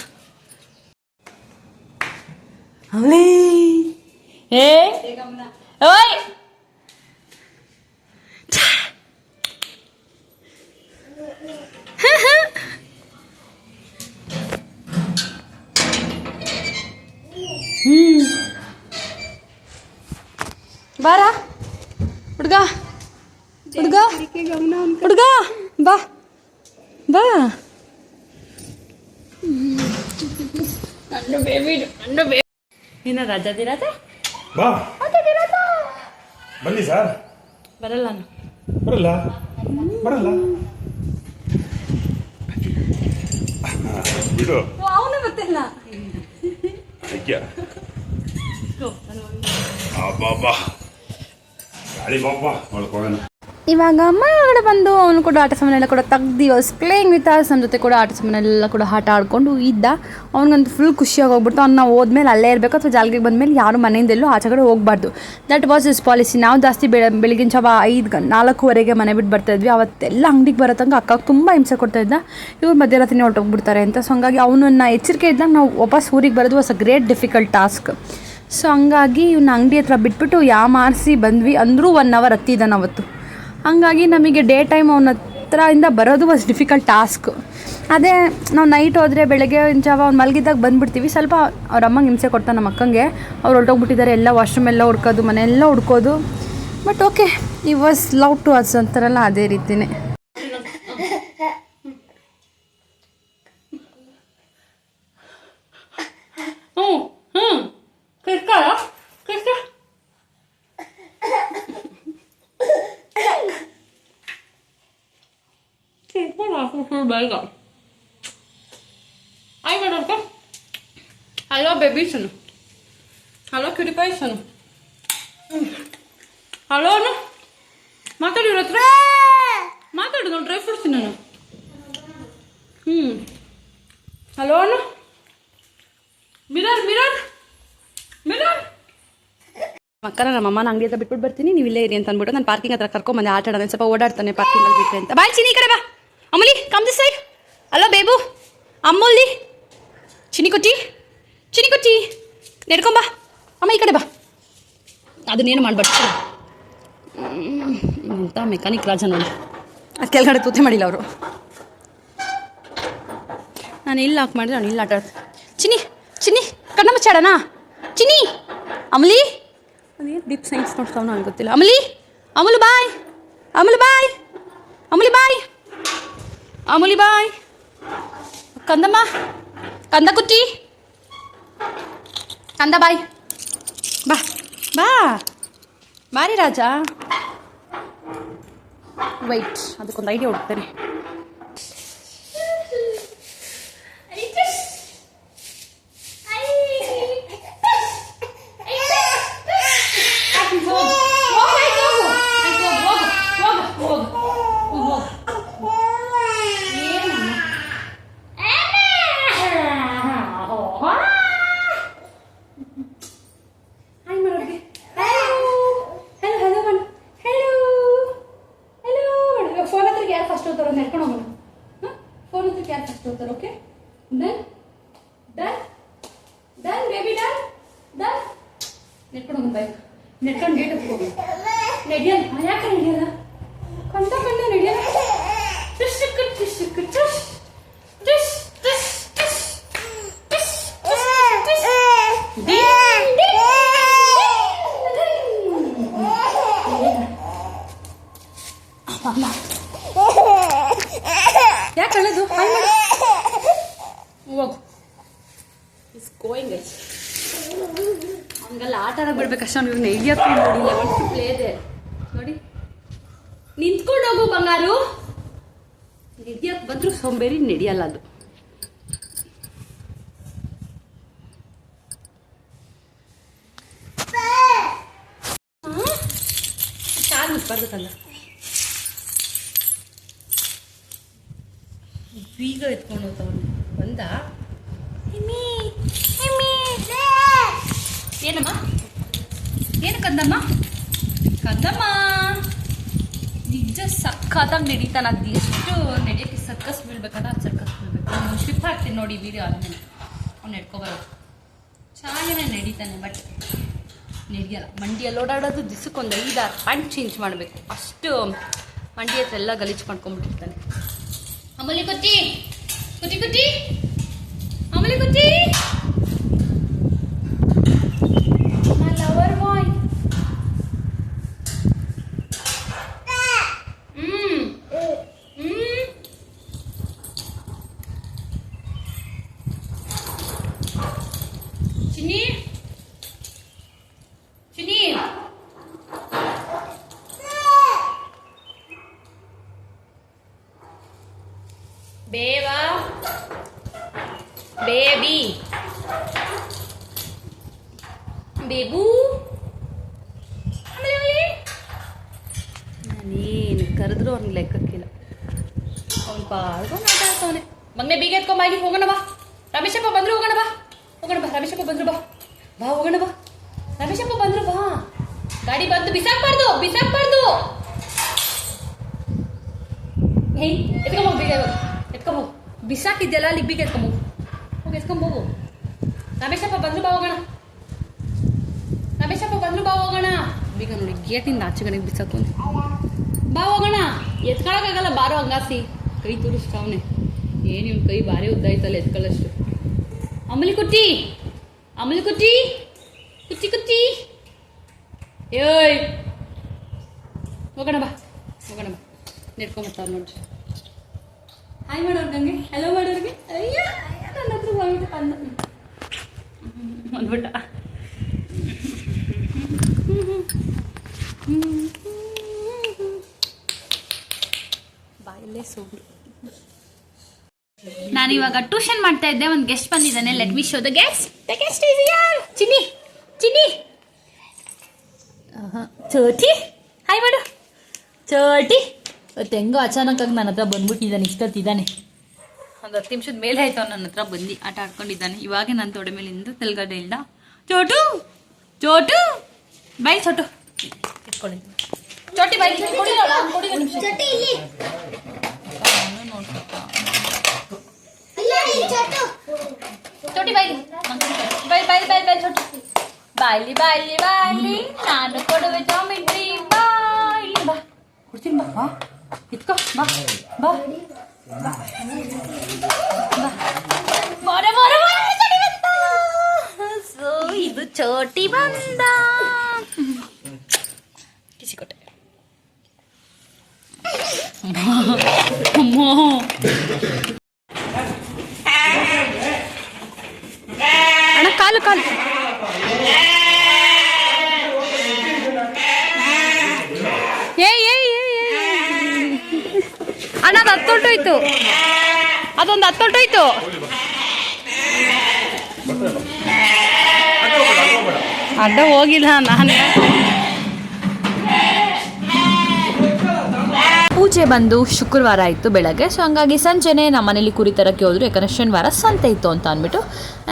[SPEAKER 1] ಏ ಓಯ್ ಬಾರ ಹುಡ್ಗ ಹುಡ್ಗ ಹುಡ್ಗ ಬಾ ಬಾ. ನನ್ನ ಬೇಬಿ ಏನ ರಾಜಾದಿರಾಜ
[SPEAKER 2] ಬಾ ಬನ್ನಿ ಸರ್.
[SPEAKER 1] ಬರಲ್ಲ ನಾನು,
[SPEAKER 2] ಬರಲ್ಲ ಬರಲ್ಲ ಬಿಡು.
[SPEAKER 1] ಅವನು ಗೊತ್ತಿಲ್ಲ.
[SPEAKER 2] ಬಾ ಗಾಳಿ ಬಾಪ ಮಾಡ್ಕೊಳ್ಳೋಣ.
[SPEAKER 1] ಇವಾಗ ಅಮ್ಮ ಒಳಗಡೆ ಬಂದು ಅವನು ಕೂಡ ಆಟ ಸಾಮಾನೆಲ್ಲ ಕೂಡ ತೆಗ್ದು ವಾಸ್ ಪ್ಲೇಯಿಂಗ್ ವಿತ್ ಅಸ್. ನಮ್ಮ ಜೊತೆ ಕೂಡ ಆಟ ಸಾಮಾನೆಲ್ಲ ಕೂಡ ಆಟ ಆಡಿಕೊಂಡು ಇದ್ದ. ಅವ್ನಿಗಂತೂ ಫುಲ್ ಖುಷಿಯಾಗಿ ಹೋಗ್ಬಿಡ್ತು. ಅವ್ನು ನಾವು ಹೋದ್ಮೇಲೆ ಅಲ್ಲೇ ಇರಬೇಕು ಅಥವಾ ಜಾಲ್ಗೆ ಬಂದಮೇಲೆ ಯಾರು ಮನೆಯಿಂದೆಲ್ಲೂ ಆಚೆ ಕಡೆ ಹೋಗಬಾರ್ದು. That was is policy. ನಾವು ಜಾಸ್ತಿ ಬೆಳಗಿನ ಜಾವ 4:15 ಮನೆ ಬಿಟ್ಟು ಬರ್ತಾಯಿದ್ವಿ. ಅವತ್ತೆಲ್ಲ ಅಂಗಡಿಗೆ ಬರೋ ತನಕ ಅಕ್ಕಾಗ ತುಂಬ ಹಿಂಸೆ ಕೊಡ್ತಾಯಿದ್ದ. ಇವ್ರು ಮಧ್ಯರಾತ್ರಿನೇ ಹೊರಟೋಗ್ಬಿಡ್ತಾರೆ ಅಂತ. ಸೊ ಹಂಗಾಗಿ ಅವನನ್ನು ಎಚ್ಚರಿಕೆ ಇದ್ದಾಗ ನಾವು ವಾಪಸ್ ಊರಿಗೆ ಬರೋದು was a great difficult task. So ಹಂಗಾಗಿ ಇವ್ನ ಅಂಗಡಿ ಹತ್ರ ಬಿಟ್ಬಿಟ್ಟು ಮಾರಿಸಿ ಬಂದ್ವಿ. ಅಂದರೂ 1 hour ಹತ್ತಿದ್ದಾನೆ ಅವತ್ತು. ಹಂಗಾಗಿ ನಮಗೆ ಡೇ ಟೈಮ್ ಅವನ ಹತ್ರದಿಂದ ಬರೋದು ವಾಸ್ ಡಿಫಿಕಲ್ಟ್ ಟಾಸ್ಕ್. ಅದೇ ನಾವು ನೈಟ್ ಹೋದರೆ ಬೆಳಗ್ಗೆ ಜಾವ ಅವ್ನು ಮಲಗಿದ್ದಾಗ ಬಂದುಬಿಡ್ತೀವಿ. ಸ್ವಲ್ಪ ಅವ್ರ ಅಮ್ಮಂಗೆ ಹಿಂಸೆ ಕೊಡ್ತಾನೆ ನಮ್ಮ ಅಕ್ಕಂಗೆ. ಅವ್ರು ಹೊರಟೋಗ್ಬಿಟ್ಟಿದ್ದಾರೆ, ಎಲ್ಲ ವಾಶ್ರೂಮ್ ಎಲ್ಲ ಹುಡ್ಕೋದು, ಮನೆಯೆಲ್ಲ ಹುಡ್ಕೋದು. ಬಟ್ ಓಕೆ, ಈ ವಾಸ್ ಲವ್ ಟು ಅಸ್ ಅಂತಾರಲ್ಲ ಅದೇ ರೀತಿಯೇ. ಹಲೋ ಬೇಬಿ ಸುನು, ಹಲೋ ಕಿಡಿಪಾಯಿ ಸುನು, ಹಲೋ ಅನು ಮಾತಾಡಿರ ಹತ್ರ ಮಾತಾಡು. ನಾನು ಡ್ರೈ ಫ್ರೂಟ್ಸ್ ನಾನು. ಹಲೋ ಅನು, ಮಿರರ್ ಮಿರರ್ ಮಿರರ್. ಅಕ್ಕನ ನಮ್ಮಮ್ಮನ ಅಂಗಡಿ ಹತ್ರ ಬಿಟ್ಬಿಟ್ಟು ಬರ್ತೀನಿ, ನೀವು ಇಲ್ಲೇ ಇರಿ ಅಂತ ಅಂದ್ಬಿಟ್ಟು ನಾನು ಪಾರ್ಕಿಂಗ್ ಹತ್ರ ಕರ್ಕೊಂಬಂದೆ. ಆಟ ಆಡೋಣ, ಸ್ವಲ್ಪ ಓಡಾಡ್ತಾನೆ ಪಾರ್ಕಿಂಗಲ್ಲಿ ಬಿಟ್ಟೆ ಅಂತ. ಬಾಯ್ ಚಿನಿ, ಈ ಕಡೆ ಬಾ. ಅಮೂಲಿ ಕಮ್ ದಿಸ್ ಸೈಡ್. ಹಲೋ ಬೇಬು, ಅಮ್ಮೂಲಿ, ಚಿನಿಕುಚ್ಚಿ ಚಿನಿಕುಚ್ಚಿ ನೆಡ್ಕೊಂಬಾ. ಅಮ್ಮ ಈ ಕಡೆ ಬಾ. ಅದನ್ನೇನು ಮಾಡ್ಬಾರ್ದು ಅಂತ ಮೆಕ್ಯಾನಿಕ್ ರಾಜ ನೋಡಿ. ಅದು ಕೆಳಗಡೆ ತೂತೆ ಮಾಡಿಲ್ಲ ಅವರು. ನಾನು ಇಲ್ಲಿ ಹಾಕಿ ಮಾಡಿದ್ರೆ ನಾನು ಇಲ್ಲಿ ಆಟ ಆಡ್ತೀನಿ. ಚಿನಿ ಚಿನಿ ಕಣ್ಣ ಮುಚ್ಚಾಡೋಣ. ಚಿನಿ ಅಮಲಿ ಅದೇನು ಡೀಪ್ ಸೈನ್ಸ್ ನೋಡ್ತಾವ ನನಗೆ ಗೊತ್ತಿಲ್ಲ. ಅಮಲಿ ಅಮುಲು ಬಾಯ್, ಅಮುಲು ಬಾಯ್, ಅಮುಲಿ ಬಾಯ್, ಅಮುಲಿ ಬಾಯ್. ಕಂದಮ್ಮ, ಕಂದ ಕುಚ್ಚಿ, ಕಂದ ಬಾಯ್, ಬಾ ಬಾ ಬಾರಿ ರಾಜ. ವೈಟ್, ಅದಕ್ಕೊಂದು ಐಡಿಯಾ ಹುಡುಕ್ತಾರೆ. ನೆಡ್ಕೊಂಡು ಹೋಗೋಣ. ಫೋನ್ ಹತ್ರಕ್ಕೆ ಯಾರು ಫಸ್ಟ್ ಹೋಗ್ತಾರೆ? Okay, done done done baby, done done. ನೆಡ್ಕೊಂಡು ಹೋಗೋಣ ಬೈಕ್, ನೆಡ್ಕೊಂಡು ಗೇಟ್ ಹೋಗೋಣ. ನಡೆಯಲ್ಲ, ಯಾಕೆ ನಡೆಯಲ್ಲ? ಕಂಡ ಕಂಡ ನಡೆಯಲ್ಲ. ಟುಶ್ ಟುಶ್ ಟುಶ್ ಟುಶ್ ಟುಶ್ ಟುಶ್ ಟುಶ್ ಟುಶ್ ಅಮ್ಮ ಯಾಕೆ ಅಳೋದು? ಹಾಯ್ ಮಾಡಿ ಹೋಗು. Is going guys. ಹಂಗೆಲ್ಲ ಆಟ ಆಡೋಕೆ ಬಿಡ್ಬೇಕಷ್ಟ. ಅವ್ನು ಇವ್ರನ್ನ ಹಿಡಿಯಕ್ಕೆ ನೋಡಿ, ಲೆವೆಲ್ ಟು ಪ್ಲೇ ಇದೆ ನೋಡಿ. ನಿಂತ್ಕೊಂಡು ಹೋಗು ಬಂಗಾರು. ಹಿಡಿಯಕ್ಕೆ ಬಂದರೂ ಸೋಂಬೇರಿ, ನಡೆಯಲ್ಲ ಅದು. ಕಾಲು ಮುಟ್ಬಾರ್ದು ಕಲ್ಲ. ಬೀಗ ಎತ್ಕೊಂಡು ಹೋಗ್ತಾವನು ಬಂದ. ಏನಮ್ಮ ಏನು ಕಂದಮ್ಮ ಕಂದಮ್ಮ ನಿಜ ಸಖತ್ತಾಗಿ ನಡೀತಾನೆ. ಅದು ಎಷ್ಟು ನಡೆಯೋಕ್ಕೆ ಸರ್ಕಸ್ ಬೀಳ್ಬೇಕಂದ್ರೆ ಅದು ಸರ್ಕಸ್ ಬೀಳ್ಬೇಕು. ನಾನು ಸ್ಲಿಪ್ ಹಾಕ್ತೀನಿ ನೋಡಿ ವೀಡಿಯೋ ಆದಮೇಲೆ. ಅವ್ನು ಎಡ್ಕೊಬರೋದು ಚೆನ್ನಾಗೇ ನಡೀತಾನೆ, ಬಟ್ ನಡೆಯಲ್ಲ. ಮಂಡಿಯಲ್ಲಿ ಓಡಾಡೋದು ದಿಸಕ್ಕೊಂದು 5-6 ಪ್ಯಾಂಟ್ ಚೇಂಜ್ ಮಾಡಬೇಕು, ಅಷ್ಟು ಮಂಡಿ ಹತ್ರ ಎಲ್ಲ ಗಲೀಜು ಮಾಡ್ಕೊಂಡ್ಬಿಟ್ಟಿರ್ತಾನೆ. ಅಮಲಿ ಕುಟ್ಟಿ ಕುಟ್ಟಿ ಕುಟ್ಟಿ ಅಮಲಿ ಕುಟ್ಟಿ ಲವರ್ ಬಾಯ್. ಚಿನ್ನಿ ಚಿನ್ನಿ ಬೇವಾ ಬೇಬಿ ಬೇಬೂ. ನಾನೇನು ಕರೆದ್ರು ಅವ್ನಿಗೆ ಲೆಕ್ಕಕ್ಕಿಲ್ಲ. ಅವ್ನು ಪಾಡ್ಕೊಂಡು ಮಾತಾಡ್ತಾವನೆ. ಮಗನೇ ಬೀಗ ಎತ್ಕೊಂಬಾಗಿ ಹೋಗೋಣ ಬಾ. ರಮೇಶಪ್ಪ ಬಂದ್ರು ಹೋಗೋಣ ಬಾ. ಹೋಗೋಣ ಬಾ, ರಮೇಶಪ್ಪ ಬಂದ್ರು ಬಾ. ಬಾ ಹೋಗೋಣ ಬಾ. ರಮೇಶಪ್ಪ ಬಂದ್ರು ಬಾ. ಗಾಡಿ ಬಂದು ಬಿಸಾಕ್ಬಾರ್ದು ಬಿಸಾಕ್ಬಾರ್ದು. ಹೇ ಎತ್ಕೊಂಬೋಗು ಬೀಗ ಎತ್ಕೊಂಬೋಗು. ಬಿಸಾಕಿದ್ಯಲ್ಲ ಅಲ್ಲಿ ಬೀಗ ಎತ್ಕೊಂಬೋಗು. ಹೋಗಿ ಎತ್ಕೊಂಬೋಗು. ರಮೇಶಪ್ಪ ಬಂದ್ರು ಬಾ ಹೋಗೋಣ. ರಮೇಶಪ್ಪ ಬಂದ್ರು ಬಾ ಹೋಗೋಣ. ಬೀಗ ನೋಡಿ ಗೇಟಿಂದ ಆಚೆಗಡೆಗೆ ಬಿಸಾಕೊಂಡು ಬಾ ಹೋಗೋಣ. ಎತ್ಕೊಳಕ್ಕಾಗಲ್ಲ, ಬಾರೋ ಹಂಗಾಸಿ. ಕೈ ತೋರಿಸ್ತಾವನೆ. ಏನು ಇವ್ನ ಕೈ ಭಾರಿ ಉದ್ದಾಯ್ತಲ್ಲ ಎತ್ಕೊಳ್ಳೋಷ್ಟು. ಅಮಲಿ ಕುಟ್ಟಿ ಅಮಲಿ ಕುಟ್ಟಿ ಕುಟ್ಟಿ ಕುಟ್ಟಿ ಏಯ್ ಹೋಗೋಣ ಬಾ ಹೋಗೋಣ ಬಾ. ನೆಡ್ಕೊಂಬರ್ತಾವ ನೋಡ್ರಿ. ಹಾಯ್ ಮಾಡೋರ್ಗೆ ಹಂಗೆ ಹಲೋ ಮಾಡೋರ್ಗೆ. ಅಯ್ಯ ನನ್ನ ಹತ್ರ ಹೋಗ್ಬಿಟ್ಟು ಅಂದ್ಬಿಟ್ಟ. ಬಾಯಲ್ಲೇ ಸೋಗ್ಲು. ನಾನಿವಾಗ ಟ್ಯೂಷನ್ ಮಾಡ್ತಾ ಇದ್ದೆ. ಒಂದು ಗೆಸ್ಟ್ ಬಂದಿದ್ದಾನೆ. Let me show the guest. The guest is here. Chinni Chinni Choti hi ಮಾಡು. ಚೋಟಿ ಇವತ್ತು ಹೆಂಗೋ ಅಚಾನಕ್ಕಾಗಿ ನನ್ನ ಹತ್ರ ಬಂದ್ಬಿಟ್ಟಿದ್ದಾನೆ. ಇಷ್ಟೊತ್ತಿದ್ದಾನೆ. ಒಂದು 10 ನಿಮಿಷದ ಮೇಲೆ ಆಯ್ತು ಅವ್ನು ನನ್ನ ಹತ್ರ ಬಂದು ಆಟ ಆಡ್ಕೊಂಡಿದ್ದಾನೆ. ಇವಾಗ ನನ್ನ ತೊಡೆ ಮೇಲಿಂದ ತೆಲ್ಗಡೆ ಇಲ್ದ. ಚೋಟು ಚೋಟು ಬೈ ಚೋಟು ಇಟ್ಕೊಳ್ಳಿ. ಚೋಟಿ ಬೈ ಚೋಟಿ ಬಾಯ್ಲಿ ಬೈ ಬೈ ಬೈ ಬೈ ಚೋಟಿ ಬಾಯ್ಲಿ ಬಾಯ್ಲಿ ಬಾಯ್ಲಿ ನಾನು ಕೊಡುವೆ ಜಾಮಿಟ್ರಿ. ಬಾಯ್ಲಿ ಬಾ ಕೊಡ್ತೀನಿ ಬಾ. ಬಾ ಇಟ್ಕೋ ಬಾ ಬಾ ಸೊ ಇದು ಚೋಟಿ ಬಂದ. ಕಿಸಿ ಕೊಟ್ಟೆ. ಅಣ್ಣ ಕಾಲು ಕಾಲು ಅಣ್ಣ ಅದು ಹತ್ತೊಟ್ಟೋಯ್ತು. ಅದೊಂದು ಹತ್ತೊಟ್ಟೋಯ್ತು. ಅಡ್ಡ ಹೋಗಿಲ್ಲ ನಾನು. ಪೂಜೆ ಬಂದು ಶುಕ್ರವಾರ ಆಯಿತು ಬೆಳಗ್ಗೆ. ಸೊ ಹಂಗಾಗಿ ಸಂಜೆನೇ ನಮ್ಮ ಮನೇಲಿ ಕುರಿ ತರಕ್ಕೆ ಹೋದ್ರು, ಯಾಕಂದರೆ ಶನಿವಾರ ಸಂತೆ ಇತ್ತು ಅಂತ ಅಂದ್ಬಿಟ್ಟು.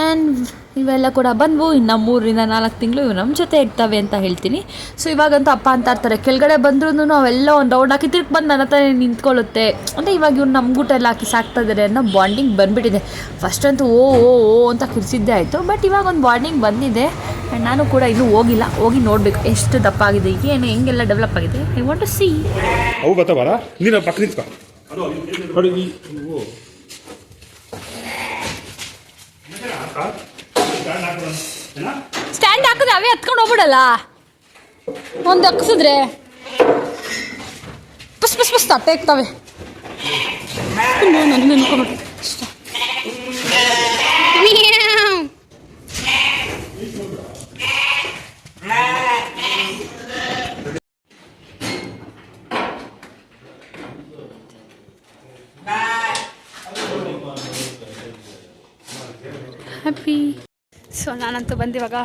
[SPEAKER 1] ಆ್ಯಂಡ್ ಇವೆಲ್ಲ ಕೂಡ ಬಂದವು. ಇನ್ನು 3-4 ತಿಂಗಳು ಇವು ನಮ್ಮ ಜೊತೆ ಇರ್ತವೆ ಅಂತ ಹೇಳ್ತೀನಿ. ಸೊ ಇವಾಗಂತೂ ಅಪ್ಪ ಅಂತ ಇರ್ತಾರೆ, ಕೆಳಗಡೆ ಬಂದ್ರೂ ಅವೆಲ್ಲ ಒಂದು ರೌಂಡ್ ಹಾಕಿ ತಿರ್ಗಿ ಬಂದು ನನ್ನ ಹತ್ರ ನಿಂತ್ಕೊಳ್ಳುತ್ತೆ. ಅಂದರೆ ಇವಾಗ ಇವ್ರು ನಮ್ಗೂಟ ಎಲ್ಲ ಹಾಕಿ ಸಾಕ್ತಾ ಇದ್ದಾರೆ ಅನ್ನೋ ಬಾಂಡಿಂಗ್ ಬಂದುಬಿಟ್ಟಿದೆ. ಫಸ್ಟ್ ಅಂತೂ ಓ ಓ ಓ ಅಂತ ಕಿರ್ಸಿದ್ದೇ ಆಯಿತು. ಬಟ್ ಇವಾಗ ಒಂದು ಬಾಂಡಿಂಗ್ ಬಂದಿದೆ. ಆ್ಯಂಡ್ ನಾನು ಕೂಡ ಇನ್ನೂ ಹೋಗಿಲ್ಲ, ಹೋಗಿ ನೋಡಬೇಕು ಎಷ್ಟು ದಪ್ಪ ಆಗಿದೆ, ಏನು ಹೆಂಗೆಲ್ಲ ಡೆವಲಪ್ ಆಗಿದೆ. I want to see.
[SPEAKER 2] ಅವು ಬರ್ತಾವಲ್ಲ, ನೀನು ಪಕ್ಕ ನಿಂತ್ಕೊ ನೋಡಿ.
[SPEAKER 1] ಸ್ಟ್ಯಾಂಡ್ ಹಾಕಿದ್ರೆ ಅವೇ ಹತ್ಕೊಂಡು ಹೋಗ್ಬಿಡಲ್ಲ. ಒಂದು ಹಕ್ಸಿದ್ರೆ ಬಸ್ ಬಸ್ ಬಸ್ ತಟ್ಟೆ ಇರ್ತವೆ. ನನಗೆ ಅನ್ಕೊಂಡ್ಬಿಟ್ಟು ಹ್ಯಾಪಿ. ಸೊ ನಾನಂತೂ ಬಂದು ಇವಾಗ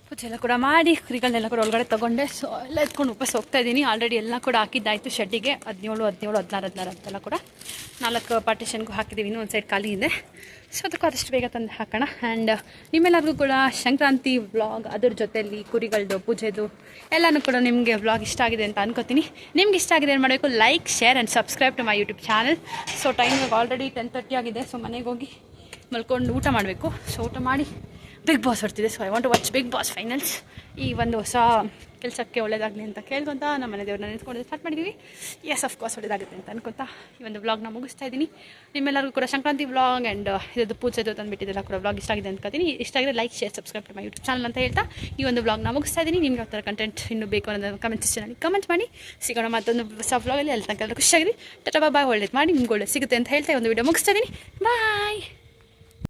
[SPEAKER 1] ಪೂಜೆ ಎಲ್ಲ ಕೂಡ ಮಾಡಿ ಕುರಿಗಳನ್ನೆಲ್ಲ ಕೂಡ ಒಳಗಡೆ ತೊಗೊಂಡೆ. ಸೊ ಎಲ್ಲ ಎತ್ಕೊಂಡು ವಾಪಸ್ ಹೋಗ್ತಾ ಇದ್ದೀನಿ. ಆಲ್ರೆಡಿ ಎಲ್ಲ ಕೂಡ ಹಾಕಿದ್ದಾಯಿತು ಶೆಡ್ಡಿಗೆ. 17, 16 ಅಂತೆಲ್ಲ ಕೂಡ 4 ಪಾರ್ಟಿಷನ್ಗೂ ಹಾಕಿದ್ದೀವಿ. ಇನ್ನೂ ಒಂದು ಸೈಡ್ ಖಾಲಿ ಇದೆ. ಸೊ ಅದಕ್ಕೂ ಆದಷ್ಟು ಬೇಗ ತಂದು ಹಾಕೋಣ. ಆ್ಯಂಡ್ ನಿಮ್ಮೆಲ್ಲರಿಗೂ ಕೂಡ ಸಂಕ್ರಾಂತಿ ವ್ಲಾಗ್, ಅದ್ರ ಜೊತೆಯಲ್ಲಿ ಕುರಿಗಳದ್ದು ಪೂಜೆದು ಎಲ್ಲನೂ ಕೂಡ ನಿಮಗೆ ವ್ಲಾಗ್ ಇಷ್ಟ ಆಗಿದೆ ಅಂತ ಅನ್ಕೋತೀನಿ. ನಿಮ್ಗೆ ಇಷ್ಟ ಆಗಿದೆ ಏನು ಮಾಡಬೇಕು, like, share and subscribe to my YouTube channel. So time already 10:30 ಆಗಿದೆ. ಸೊ ಮನೆಗೆ ಹೋಗಿ ಮಲ್ಕೊಂಡು ಊಟ ಮಾಡಬೇಕು. ಸೊ ಊಟ ಮಾಡಿ ಬಿಗ್ ಬಾಸ್ ಬರ್ತಿದೆ. So I want to watch big boss finals. ಈ ಒಂದು ಹೊಸ ಕೆಲಸಕ್ಕೆ ಒಳ್ಳೇದಾಗಲಿ ಅಂತ ಕೇಳ್ಕೊತಾ ನಮ್ಮ ಮನೆ ದೇವ್ರನ್ನ ನಿಂತ್ಕೊಂಡು ಸ್ಟಾರ್ಟ್ ಮಾಡಿದ್ದೀವಿ. ಎಸ್ ಅಫ್ಕೋರ್ಸ್ ಒಳ್ಳೇದಾಗುತ್ತೆ ಅಂತ ಅನ್ಕೊತಾ ಈ ಒಂದು ವ್ಲಾಗ್ನ ಮುಗಿಸ್ತಾ ಇದ್ದೀನಿ. ನಿಮ್ಮೆಲ್ಲರಿಗೂ ಕೂಡ ಸಂಕ್ರಾಂತಿ ವ್ಲಾಗ್ ಆ್ಯಂಡ್ ಇದು ಪೂಜೆದು ತಂದುಬಿಟ್ಟಿದ್ದೆಲ್ಲ ಕೂಡ ವ್ಲಾಗ್ ಇಷ್ಟ ಆಗಿದೆ ಅನ್ಕೋತೀನಿ. ಇಷ್ಟ ಆಗಿದೆ like, share, subscribe to my YouTube channel ಅಂತ ಹೇಳ್ತಾ ಈ ಒಂದು ವ್ಲಾಗ್ನ ಮುಗಿಸ್ತಾ ಇದ್ದೀನಿ. ನಿಮ್ಗೆ ಯಾವ ಥರ ಕಂಟೆಂಟ್ ಇನ್ನೂ ಬೇಕು ಅನ್ನೋದನ್ನು ಕಮೆಂಟ್ ಸೆಕ್ಷನಲ್ಲಿ ಕಮೆಂಟ್ ಮಾಡಿ. ಸಿಗೋಣ ಮತ್ತೊಂದು ಹೊಸ ವ್ಲಾಗಲ್ಲಿ. ಅಲ್ಲಿ ತನಕ ಖುಷಿಯಾಗಿರಿ. ಟಾಟಾ ಬಾಯ್. ಒಳ್ಳೇದು ಮಾಡಿ ನಿಮ್ಗೆ ಒಳ್ಳೇದು ಸಿಗುತ್ತೆ ಅಂತ ಹೇಳ್ತಾ ಒಂದು ವಿಡಿಯೋ ಮುಗಿಸ್ತಾ ಇದ್ದೀನಿ. ಬಾಯ್.